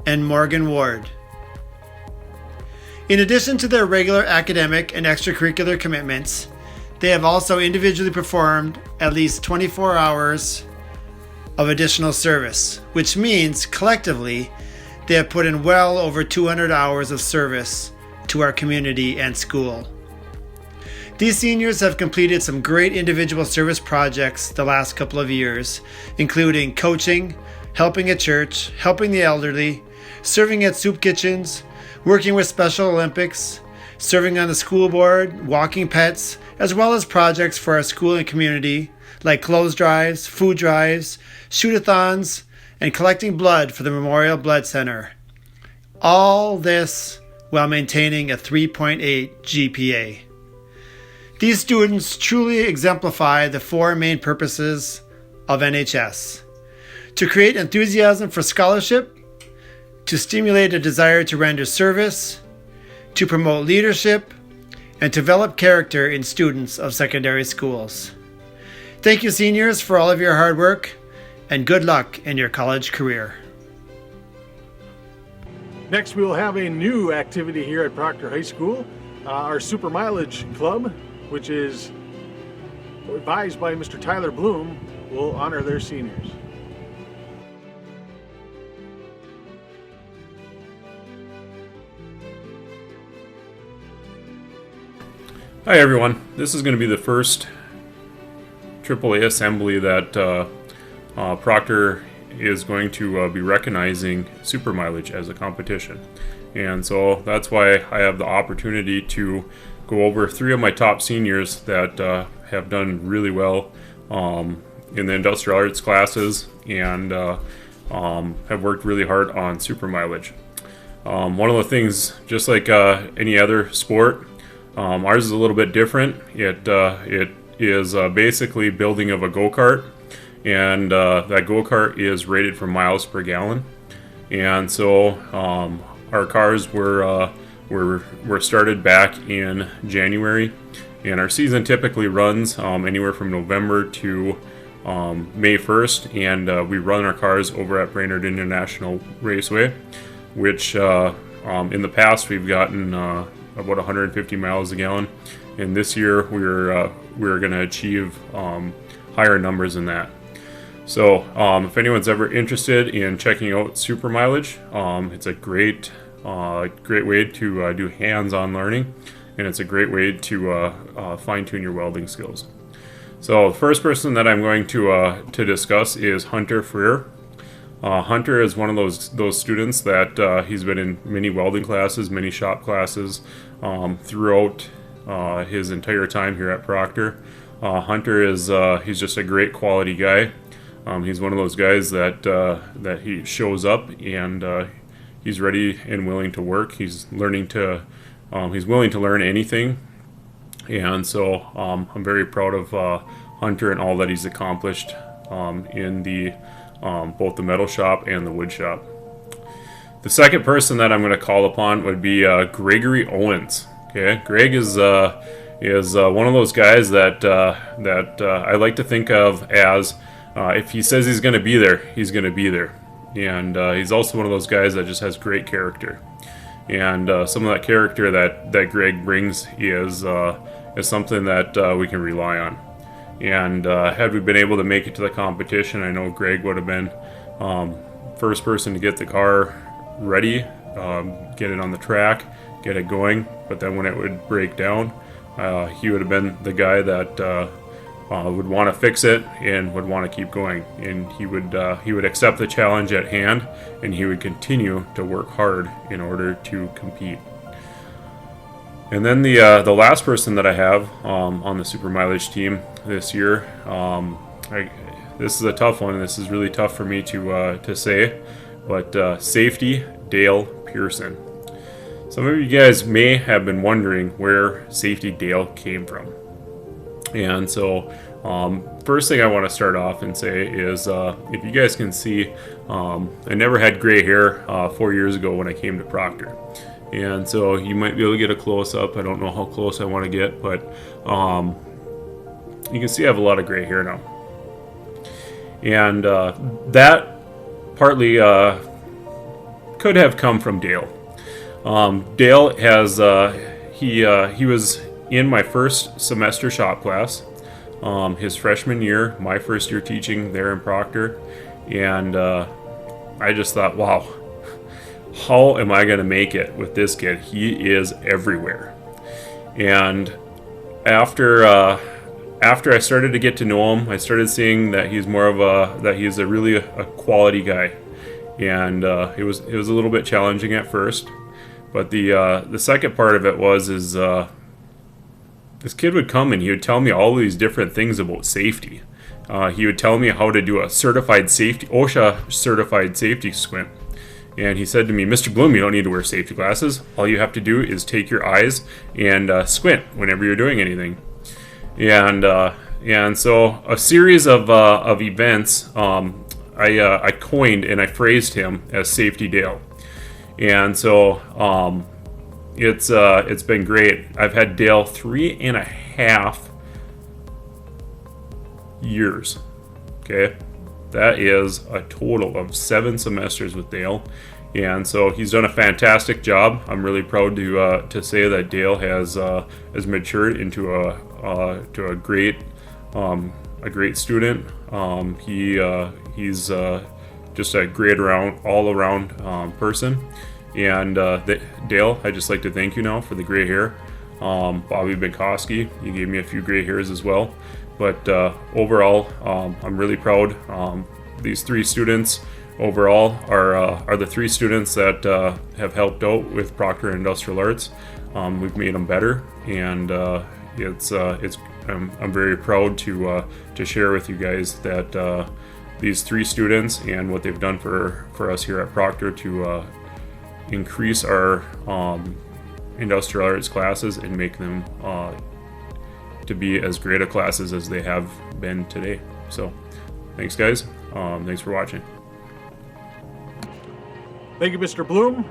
and Morgan Ward. In addition to their regular academic and extracurricular commitments, they have also individually performed at least 24 hours of additional service, which means collectively they have put in well over 200 hours of service to our community and school. These seniors have completed some great individual service projects the last couple of years, including coaching, helping at church, helping the elderly, serving at soup kitchens, working with Special Olympics, serving on the school board, walking pets, as well as projects for our school and community like clothes drives, food drives, shoot-a-thons, and collecting blood for the Memorial Blood Center. All this while maintaining a 3.8 GPA. These students truly exemplify the four main purposes of NHS: to create enthusiasm for scholarship, to stimulate a desire to render service, to promote leadership, and to develop character in students of secondary schools. Thank you, seniors, for all of your hard work, and good luck in your college career. Next, we will have a new activity here at Proctor High School, our Super Mileage Club, which is advised by Mr. Tyler Bloom, will honor their seniors. Hi everyone, this is going to be the first AAA Assembly that Proctor is going to be recognizing super mileage as a competition. And so that's why I have the opportunity to go over 3 of my top seniors that have done really well in the industrial arts classes and have worked really hard on super mileage. One of the things, just like any other sport, ours is a little bit different. It is basically building of a go-kart, and that go-kart is rated for miles per gallon. And so our cars were started back in January, and our season typically runs anywhere from November to May 1st, and we run our cars over at Brainerd International Raceway, which in the past we've gotten about 150 miles a gallon, and this year we're going to achieve higher numbers than that. So if anyone's ever interested in checking out super mileage, it's a great way to do hands-on learning, and it's a great way to fine-tune your welding skills. So the first person that I'm going to discuss is Hunter Freer. Hunter is one of those students that he's been in many welding classes, many shop classes throughout his entire time here at Proctor. Hunter is he's just a great quality guy. He's one of those guys that he shows up and he's ready and willing to work. He's willing to learn anything, and so I'm very proud of Hunter and all that he's accomplished in the both the metal shop and the wood shop. The second person that I'm going to call upon would be Gregory Owens. Okay, Greg is one of those guys that I like to think of as if he says he's going to be there, he's going to be there. And he's also one of those guys that just has great character. And some of that character that Greg brings is something that we can rely on. And had we been able to make it to the competition, I know Greg would have been first person to get the car ready, get it on the track, get it going. But then when it would break down, he would have been the guy that would want to fix it and would want to keep going. And he would accept the challenge at hand, and he would continue to work hard in order to compete. And then the last person that I have on the super mileage team this year, this is a tough one, and this is really tough for me to say, but Safety Dale Pearson. Some of you guys may have been wondering where Safety Dale came from. And so first thing I want to start off and say is if you guys can see, I never had gray hair 4 years ago when I came to Proctor. And so you might be able to get a close-up. I don't know how close I want to get, but you can see I have a lot of gray hair now. And that partly could have come from Dale. Dale has, he was in my first semester shop class, his freshman year, my first year teaching there in Proctor, and I just thought, wow, how am I going to make it with this kid? He is everywhere. And after I started to get to know him, I started seeing that he's really a quality guy, and it was a little bit challenging at first, but the second part of it was this kid would come and he would tell me all these different things about safety. He would tell me how to do a OSHA certified safety squint. And he said to me, Mr. Bloom, you don't need to wear safety glasses. All you have to do is take your eyes and squint whenever you're doing anything. And so a series of events I coined and I phrased him as Safety Dale. And so it's been great. I've had Dale 3.5 years. Okay, that is a total of 7 semesters with Dale, and so he's done a fantastic job. I'm really proud to say that Dale has matured into a great student. He's just a great all around person. And Dale, I'd just like to thank you now for the gray hair. Bobby Binkowski, you gave me a few gray hairs as well. But overall, I'm really proud. These three students overall are the three students that have helped out with Proctor Industrial Arts. We've made them better, and I'm very proud to share with you guys that these three students and what they've done for us here at Proctor to increase our industrial arts classes and make them to be as great a classes as they have been today. So thanks guys. Thanks for watching. Thank you, Mr. Bloom.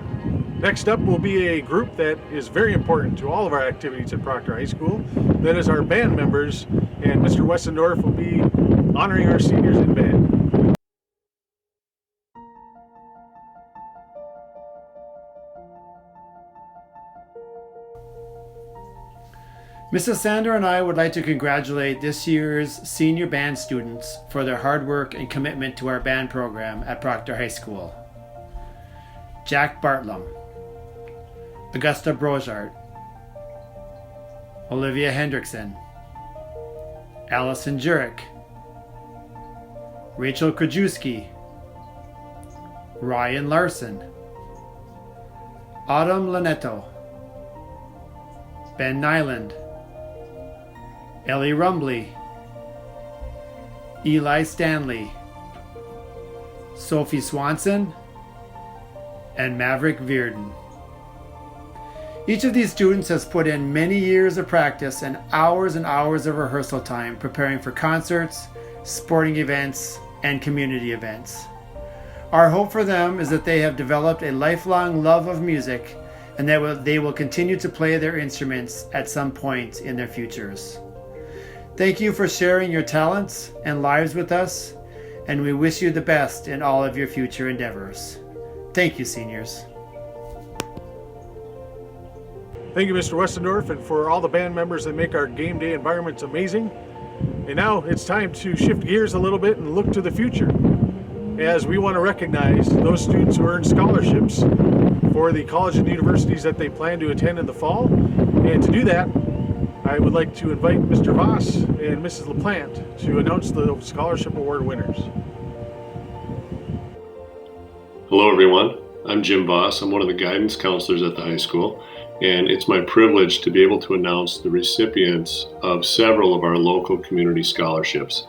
Next up will be a group that is very important to all of our activities at Proctor High School. That is our band members, and Mr. Wessendorf will be honoring our seniors in band. Mrs. Sander and I would like to congratulate this year's senior band students for their hard work and commitment to our band program at Proctor High School. Jack Bartlum, Augusta Brojart, Olivia Hendrickson, Allison Jurek, Rachel Krajewski, Ryan Larson, Autumn Lanetto, Ben Nyland, Ellie Rumbley, Eli Stanley, Sophie Swanson, and Maverick Veerden. Each of these students has put in many years of practice and hours of rehearsal time preparing for concerts, sporting events, and community events. Our hope for them is that they have developed a lifelong love of music and that they will continue to play their instruments at some point in their futures. Thank you for sharing your talents and lives with us, and we wish you the best in all of your future endeavors. Thank you, seniors. Thank you, Mr. Westendorf, and for all the band members that make our game day environments amazing. And now it's time to shift gears a little bit and look to the future, as we want to recognize those students who earned scholarships for the college and universities that they plan to attend in the fall. And to do that, I would like to invite Mr. Voss and Mrs. LaPlante to announce the scholarship award winners. Hello everyone, I'm Jim Voss. I'm one of the guidance counselors at the high school, and it's my privilege to be able to announce the recipients of several of our local community scholarships.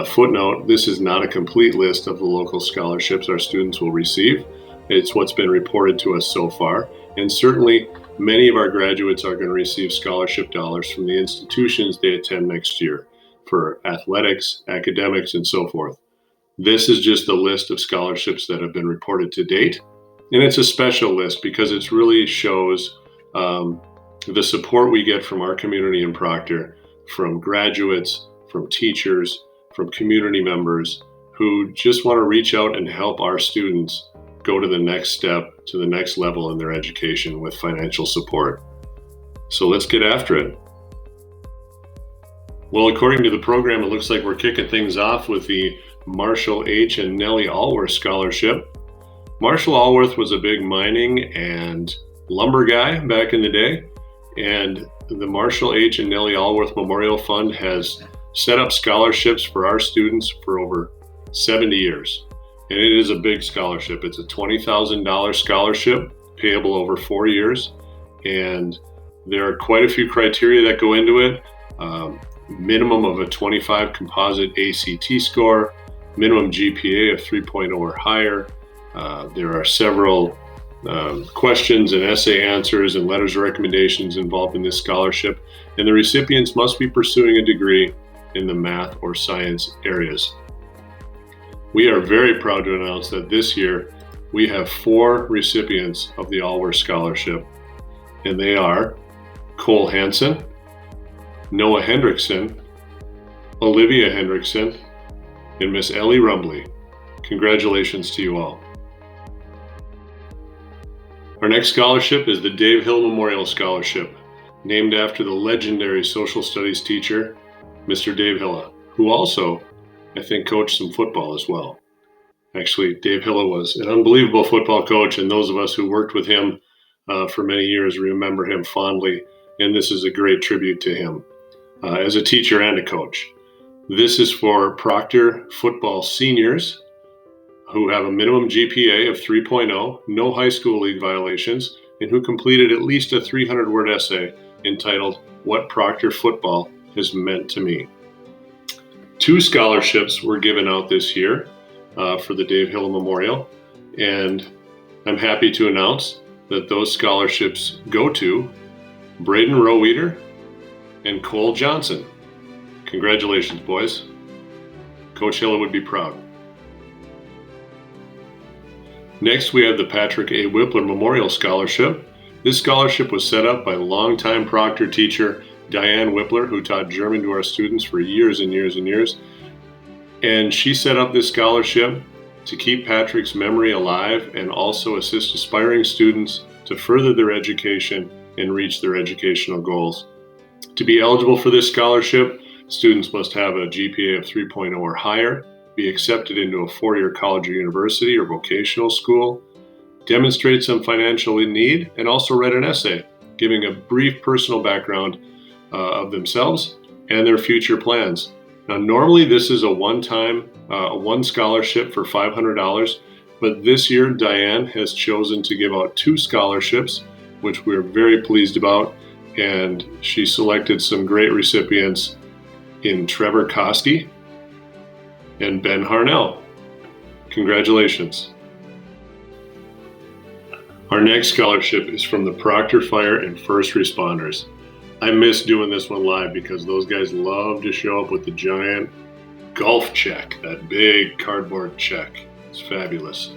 Footnote, this is not a complete list of the local scholarships our students will receive. It's what's been reported to us so far, and certainly many of our graduates are going to receive scholarship dollars from the institutions they attend next year for athletics, academics, and so forth. This is just a list of scholarships that have been reported to date, and it's a special list because it really shows the support we get from our community in Proctor, from graduates, from teachers, from community members who just want to reach out and help our students go to the next step, to the next level in their education with financial support. So let's get after it. Well, according to the program, it looks like we're kicking things off with the Marshall H. and Nellie Allworth Scholarship. Marshall Allworth was a big mining and lumber guy back in the day, and the Marshall H. and Nellie Allworth Memorial Fund has set up scholarships for our students for over 70 years. And it is a big scholarship. It's a $20,000 scholarship payable over 4 years. And there are quite a few criteria that go into it. Minimum of a 25 composite ACT score, minimum GPA of 3.0 or higher. There are several questions and essay answers and letters of recommendations involved in this scholarship. And the recipients must be pursuing a degree in the math or science areas. We are very proud to announce that this year we have 4 recipients of the Allworth Scholarship, and they are Cole Hansen, Noah Hendrickson, Olivia Hendrickson, and Miss Ellie Rumbley. Congratulations to you all. Our next scholarship is the Dave Hill Memorial Scholarship, named after the legendary social studies teacher, Mr. Dave Hilla, who also, I think, coached some football as well. Actually, Dave Hilla was an unbelievable football coach, and those of us who worked with him for many years remember him fondly and this is a great tribute to him as a teacher and a coach. This is for Proctor football seniors who have a minimum GPA of 3.0, no high school league violations, and who completed at least a 300-word essay entitled "What Proctor Football Has Meant to Me." 2 scholarships were given out this year for the Dave Hill Memorial, and I'm happy to announce that those scholarships go to Braden Roweeder and Cole Johnson. Congratulations, boys. Coach Hill would be proud. Next, we have the Patrick A. Whippler Memorial Scholarship. This scholarship was set up by longtime Proctor teacher Diane Whippler, who taught German to our students for years and years and years. And she set up this scholarship to keep Patrick's memory alive and also assist aspiring students to further their education and reach their educational goals. To be eligible for this scholarship, students must have a GPA of 3.0 or higher, be accepted into a 4-year college or university or vocational school, demonstrate some financial need, and also write an essay giving a brief personal background of themselves and their future plans. Now, normally this is a one scholarship for $500, but this year Diane has chosen to give out 2 scholarships, which we're very pleased about, and she selected some great recipients in Trevor Koski and Ben Harnell. Congratulations. Our next scholarship is from the Proctor Fire and First Responders. I miss doing this one live because those guys love to show up with the giant golf check, that big cardboard check. It's fabulous.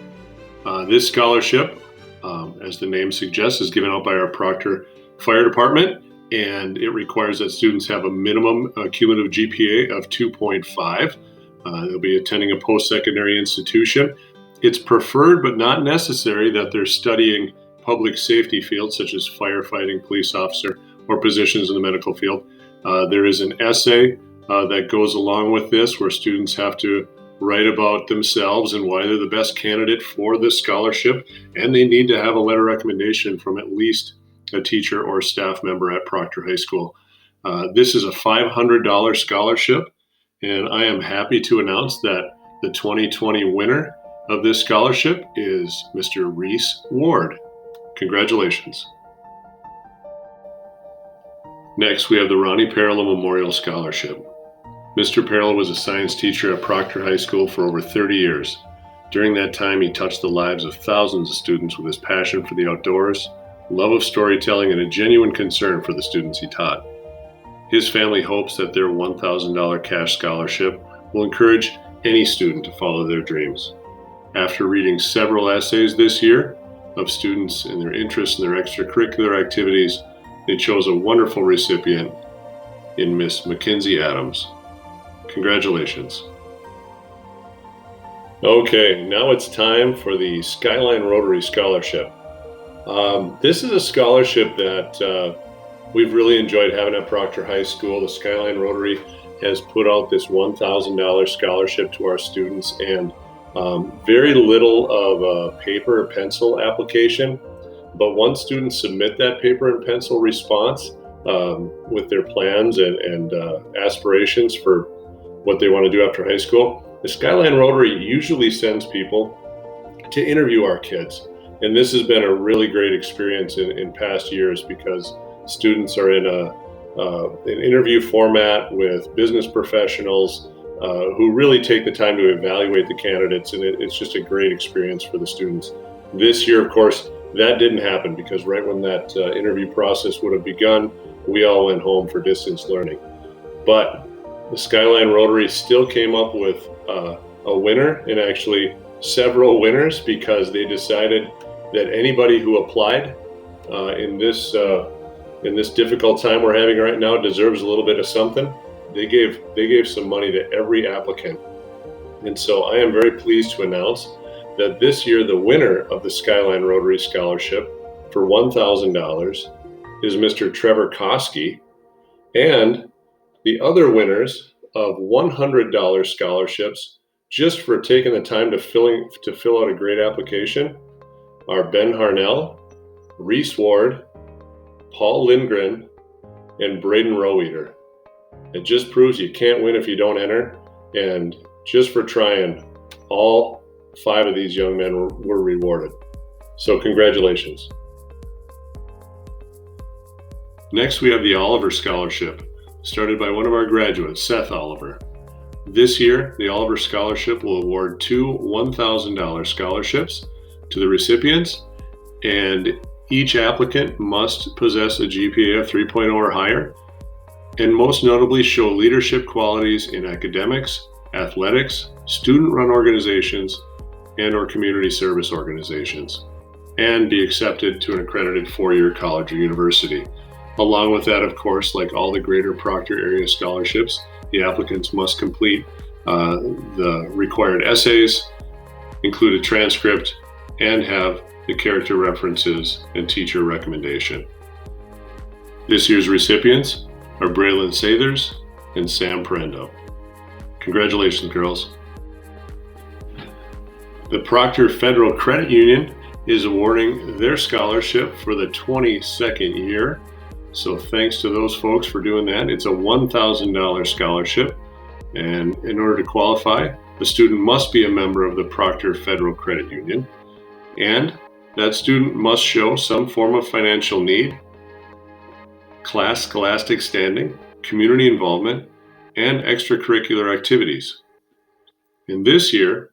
This scholarship, as the name suggests, is given out by our Proctor Fire Department, and it requires that students have a minimum cumulative GPA of 2.5. They'll be attending a post-secondary institution. It's preferred but not necessary that they're studying public safety fields such as firefighting, police officer, or positions in the medical field. There is an essay that goes along with this where students have to write about themselves and why they're the best candidate for this scholarship, and they need to have a letter of recommendation from at least a teacher or staff member at Proctor High School. This is a $500 scholarship, and I am happy to announce that the 2020 winner of this scholarship is Mr. Reese Ward. Congratulations. Next, we have the Ronnie Parlow Memorial Scholarship. Mr. Parlow was a science teacher at Proctor High School for over 30 years. During that time, he touched the lives of thousands of students with his passion for the outdoors, love of storytelling, and a genuine concern for the students he taught. His family hopes that their $1,000 cash scholarship will encourage any student to follow their dreams. After reading several essays this year of students and their interests in their extracurricular activities, they chose a wonderful recipient in Miss Mackenzie Adams. Congratulations. Okay, now it's time for the Skyline Rotary Scholarship. This is a scholarship that we've really enjoyed having at Proctor High School. The Skyline Rotary has put out this $1,000 scholarship to our students, and very little of a paper or pencil application. But once students submit that paper and pencil response with their plans and aspirations for what they want to do after high school, the Skyline Rotary usually sends people to interview our kids. And this has been a really great experience in past years because students are in an interview format with business professionals who really take the time to evaluate the candidates, and it's just a great experience for the students. This year, of course, that didn't happen because right when that interview process would have begun, we all went home for distance learning. But the Skyline Rotary still came up with a winner, and actually several winners, because they decided that anybody who applied in this difficult time we're having right now deserves a little bit of something. They gave some money to every applicant. And so I am very pleased to announce that this year the winner of the Skyline Rotary Scholarship for $1,000 is Mr. Trevor Koski, and the other winners of $100 scholarships just for taking the time to fill out a great application are Ben Harnell, Reese Ward, Paul Lindgren, and Braden Roweeder. It just proves you can't win if you don't enter, and just for trying, all 5 of these young men were rewarded. So congratulations. Next, we have the Oliver Scholarship, started by one of our graduates, Seth Oliver. This year, the Oliver Scholarship will award 2 $1,000 scholarships to the recipients, and each applicant must possess a GPA of 3.0 or higher, and most notably show leadership qualities in academics, athletics, student-run organizations, and/or community service organizations, and be accepted to an accredited 4-year college or university. Along with that, of course, like all the Greater Proctor area scholarships, the applicants must complete the required essays, include a transcript, and have the character references and teacher recommendation. This year's recipients are Braylon Sathers and Sam Parendo. Congratulations, girls. The Proctor Federal Credit Union is awarding their scholarship for the 22nd year. So thanks to those folks for doing that. It's a $1,000 scholarship. And in order to qualify, the student must be a member of the Proctor Federal Credit Union. And that student must show some form of financial need, class scholastic standing, community involvement, and extracurricular activities. And this year,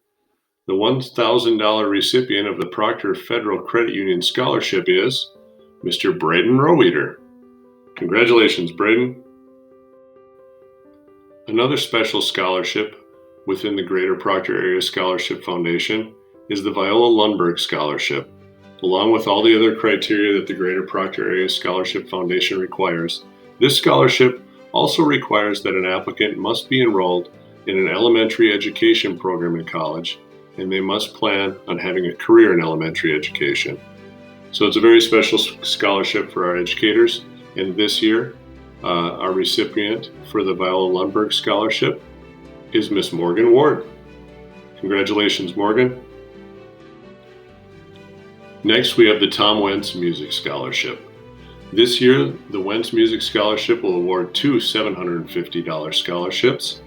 the $1,000 recipient of the Proctor Federal Credit Union Scholarship is Mr. Braden Roweeder. Congratulations, Braden. Another special scholarship within the Greater Proctor Area Scholarship Foundation is the Viola Lundberg Scholarship. Along with all the other criteria that the Greater Proctor Area Scholarship Foundation requires, this scholarship also requires that an applicant must be enrolled in an elementary education program in college, and they must plan on having a career in elementary education. So it's a very special scholarship for our educators. And this year, our recipient for the Viola Lundberg Scholarship is Miss Morgan Ward. Congratulations, Morgan. Next, we have the Tom Wentz Music Scholarship. This year, the Wentz Music Scholarship will award 2 $750 scholarships.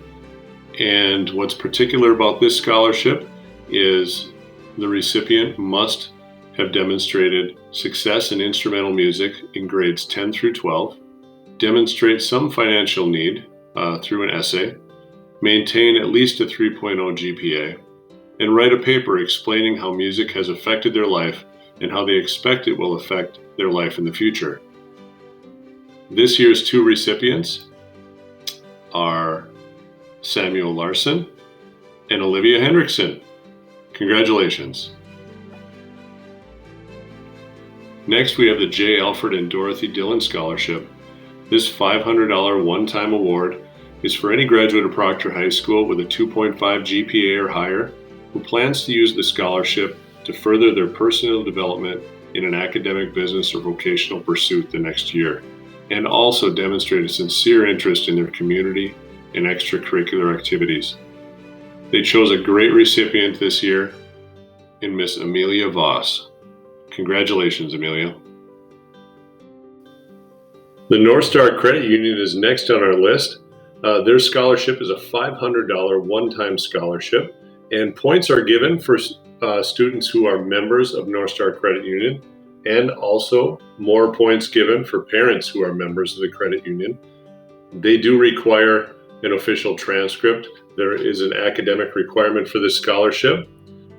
And what's particular about this scholarship is the recipient must have demonstrated success in instrumental music in grades 10 through 12, demonstrate some financial need through an essay, maintain at least a 3.0 GPA, and write a paper explaining how music has affected their life and how they expect it will affect their life in the future. This year's 2 recipients are Samuel Larson and Olivia Hendrickson. Congratulations. Next, we have the J. Alfred and Dorothy Dillon Scholarship. This $500 one-time award is for any graduate of Proctor High School with a 2.5 GPA or higher who plans to use the scholarship to further their personal development in an academic, business, or vocational pursuit the next year, and also demonstrate a sincere interest in their community and extracurricular activities. They chose a great recipient this year in Miss Amelia Voss. Congratulations, Amelia. The North Star Credit Union is next on our list. Their scholarship is a $500 one-time scholarship, and points are given for students who are members of North Star Credit Union, and also more points given for parents who are members of the credit union. They do require an official transcript. There is an academic requirement for this scholarship.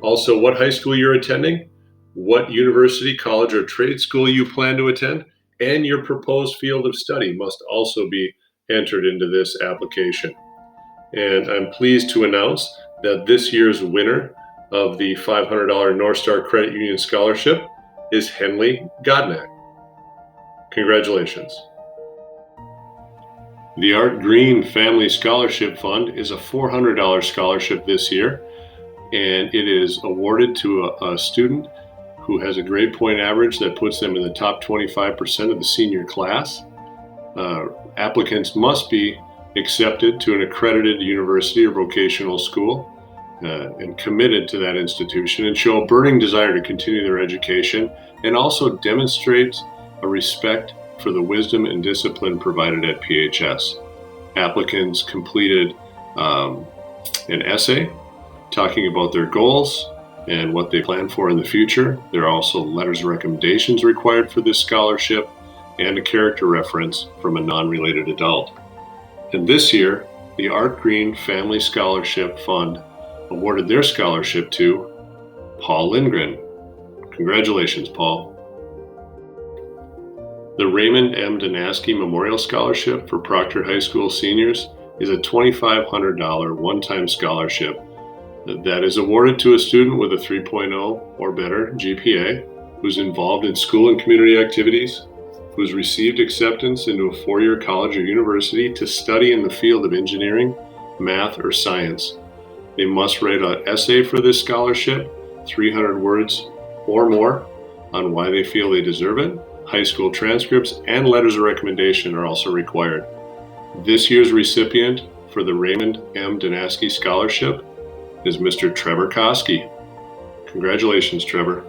Also, what high school you're attending, what university, college, or trade school you plan to attend, and your proposed field of study must also be entered into this application. And I'm pleased to announce that this year's winner of the $500 North Star Credit Union Scholarship is Henley Godnack. Congratulations. The Art Green Family Scholarship Fund is a $400 scholarship this year, and it is awarded to a student who has a grade point average that puts them in the top 25% of the senior class. Applicants must be accepted to an accredited university or vocational school and committed to that institution, and show a burning desire to continue their education, and also demonstrate a respect for the wisdom and discipline provided at PHS. Applicants completed an essay talking about their goals and what they plan for in the future. There are also letters of recommendations required for this scholarship and a character reference from a non-related adult. And this year, the Art Green Family Scholarship Fund awarded their scholarship to Paul Lindgren. Congratulations, Paul. The Raymond M. Danaski Memorial Scholarship for Proctor High School seniors is a $2,500 one-time scholarship that is awarded to a student with a 3.0 or better GPA who's involved in school and community activities, who's received acceptance into a four-year college or university to study in the field of engineering, math, or science. They must write an essay for this scholarship, 300 words or more, on why they feel they deserve it. High school transcripts and letters of recommendation are also required. This year's recipient for the Raymond M. Danaski Scholarship is Mr. Trevor Koski. Congratulations, Trevor.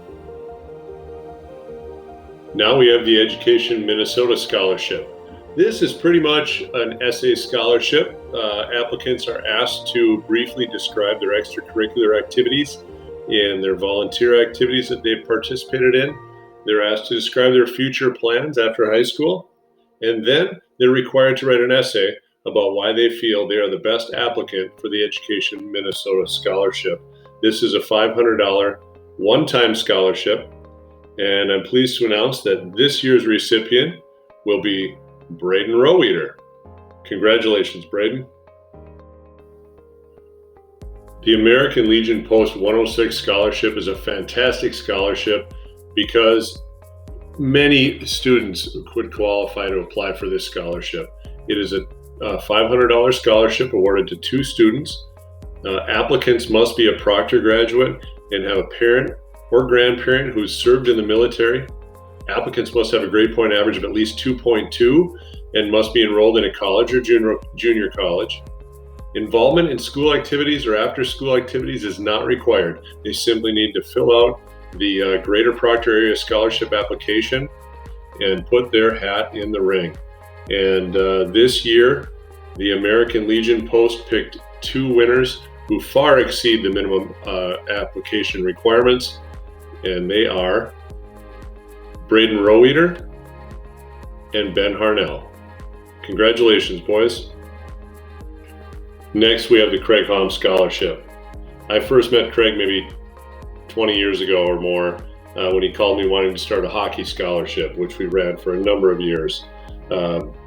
Now we have the Education Minnesota Scholarship. This is pretty much an essay scholarship. Applicants are asked to briefly describe their extracurricular activities and their volunteer activities that they've participated in. They're asked to describe their future plans after high school, and then they're required to write an essay about why they feel they are the best applicant for the Education Minnesota Scholarship. This is a $500 one-time scholarship, and I'm pleased to announce that this year's recipient will be Braden Roweeder. Congratulations, Braden. The American Legion Post 106 Scholarship is a fantastic scholarship because many students could qualify to apply for this scholarship. It is a $500 scholarship awarded to 2 students. Applicants must be a Proctor graduate and have a parent or grandparent who's served in the military. Applicants must have a grade point average of at least 2.2 and must be enrolled in a college or junior college. Involvement in school activities or after school activities is not required. They simply need to fill out the Greater Proctor Area Scholarship application and put their hat in the ring. And this year, the American Legion Post picked 2 winners who far exceed the minimum application requirements, and they are Braden Roweeder and Ben Harnell. Congratulations, boys. Next, we have the Craig Hom Scholarship. I first met Craig maybe 20 years ago or more when he called me wanting to start a hockey scholarship, which we ran for a number of years.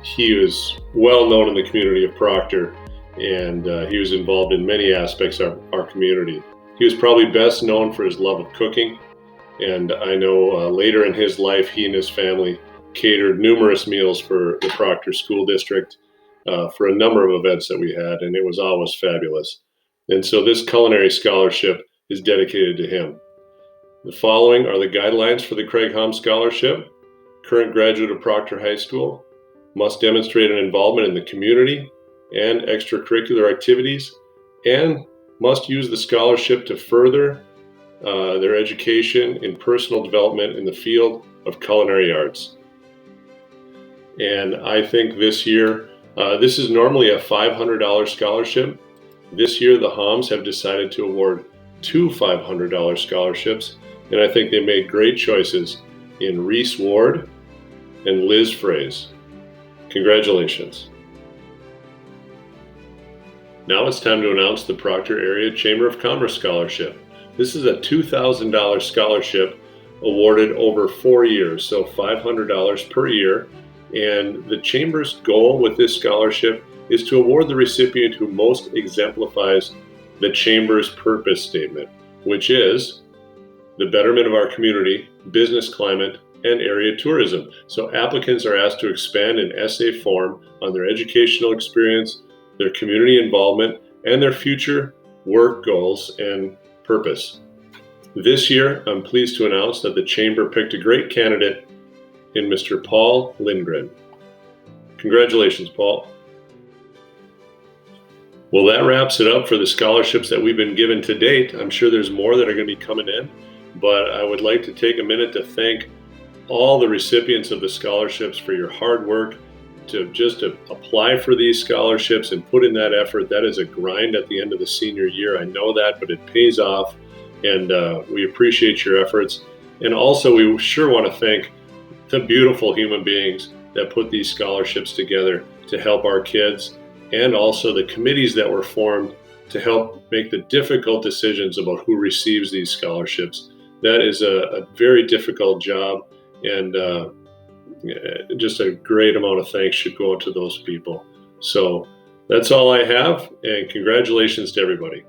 He was well known in the community of Proctor, and he was involved in many aspects of our community. He was probably best known for his love of cooking, and I know later in his life, he and his family catered numerous meals for the Proctor School District for a number of events that we had, and it was always fabulous. And so this culinary scholarship is dedicated to him. The following are the guidelines for the Craig Hom Scholarship. Current graduate of Proctor High School must demonstrate an involvement in the community and extracurricular activities, and must use the scholarship to further their education in personal development in the field of culinary arts. And I think this year, this is normally a $500 scholarship. This year, the Homs have decided to award 2 $500 scholarships, and I think they made great choices in Reese Ward and Liz Fraze. Congratulations. Now it's time to announce the Proctor Area Chamber of Commerce Scholarship. This is a $2,000 scholarship awarded over 4 years, so $500 per year. And the Chamber's goal with this scholarship is to award the recipient who most exemplifies the Chamber's purpose statement, which is the betterment of our community, business climate, and area tourism. So applicants are asked to expand in essay form on their educational experience, their community involvement, and their future work goals and purpose. This year, I'm pleased to announce that the Chamber picked a great candidate in Mr. Paul Lindgren. Congratulations, Paul. Well, that wraps it up for the scholarships that we've been given to date. I'm sure there's more that are going to be coming in, but I would like to take a minute to thank all the recipients of the scholarships for your hard work to apply for these scholarships and put in that effort. That is a grind at the end of the senior year. I know that, but it pays off, and we appreciate your efforts. And also, we sure want to thank the beautiful human beings that put these scholarships together to help our kids, and also the committees that were formed to help make the difficult decisions about who receives these scholarships. That is a very difficult job, and just a great amount of thanks should go out to those people. So that's all I have, and congratulations to everybody.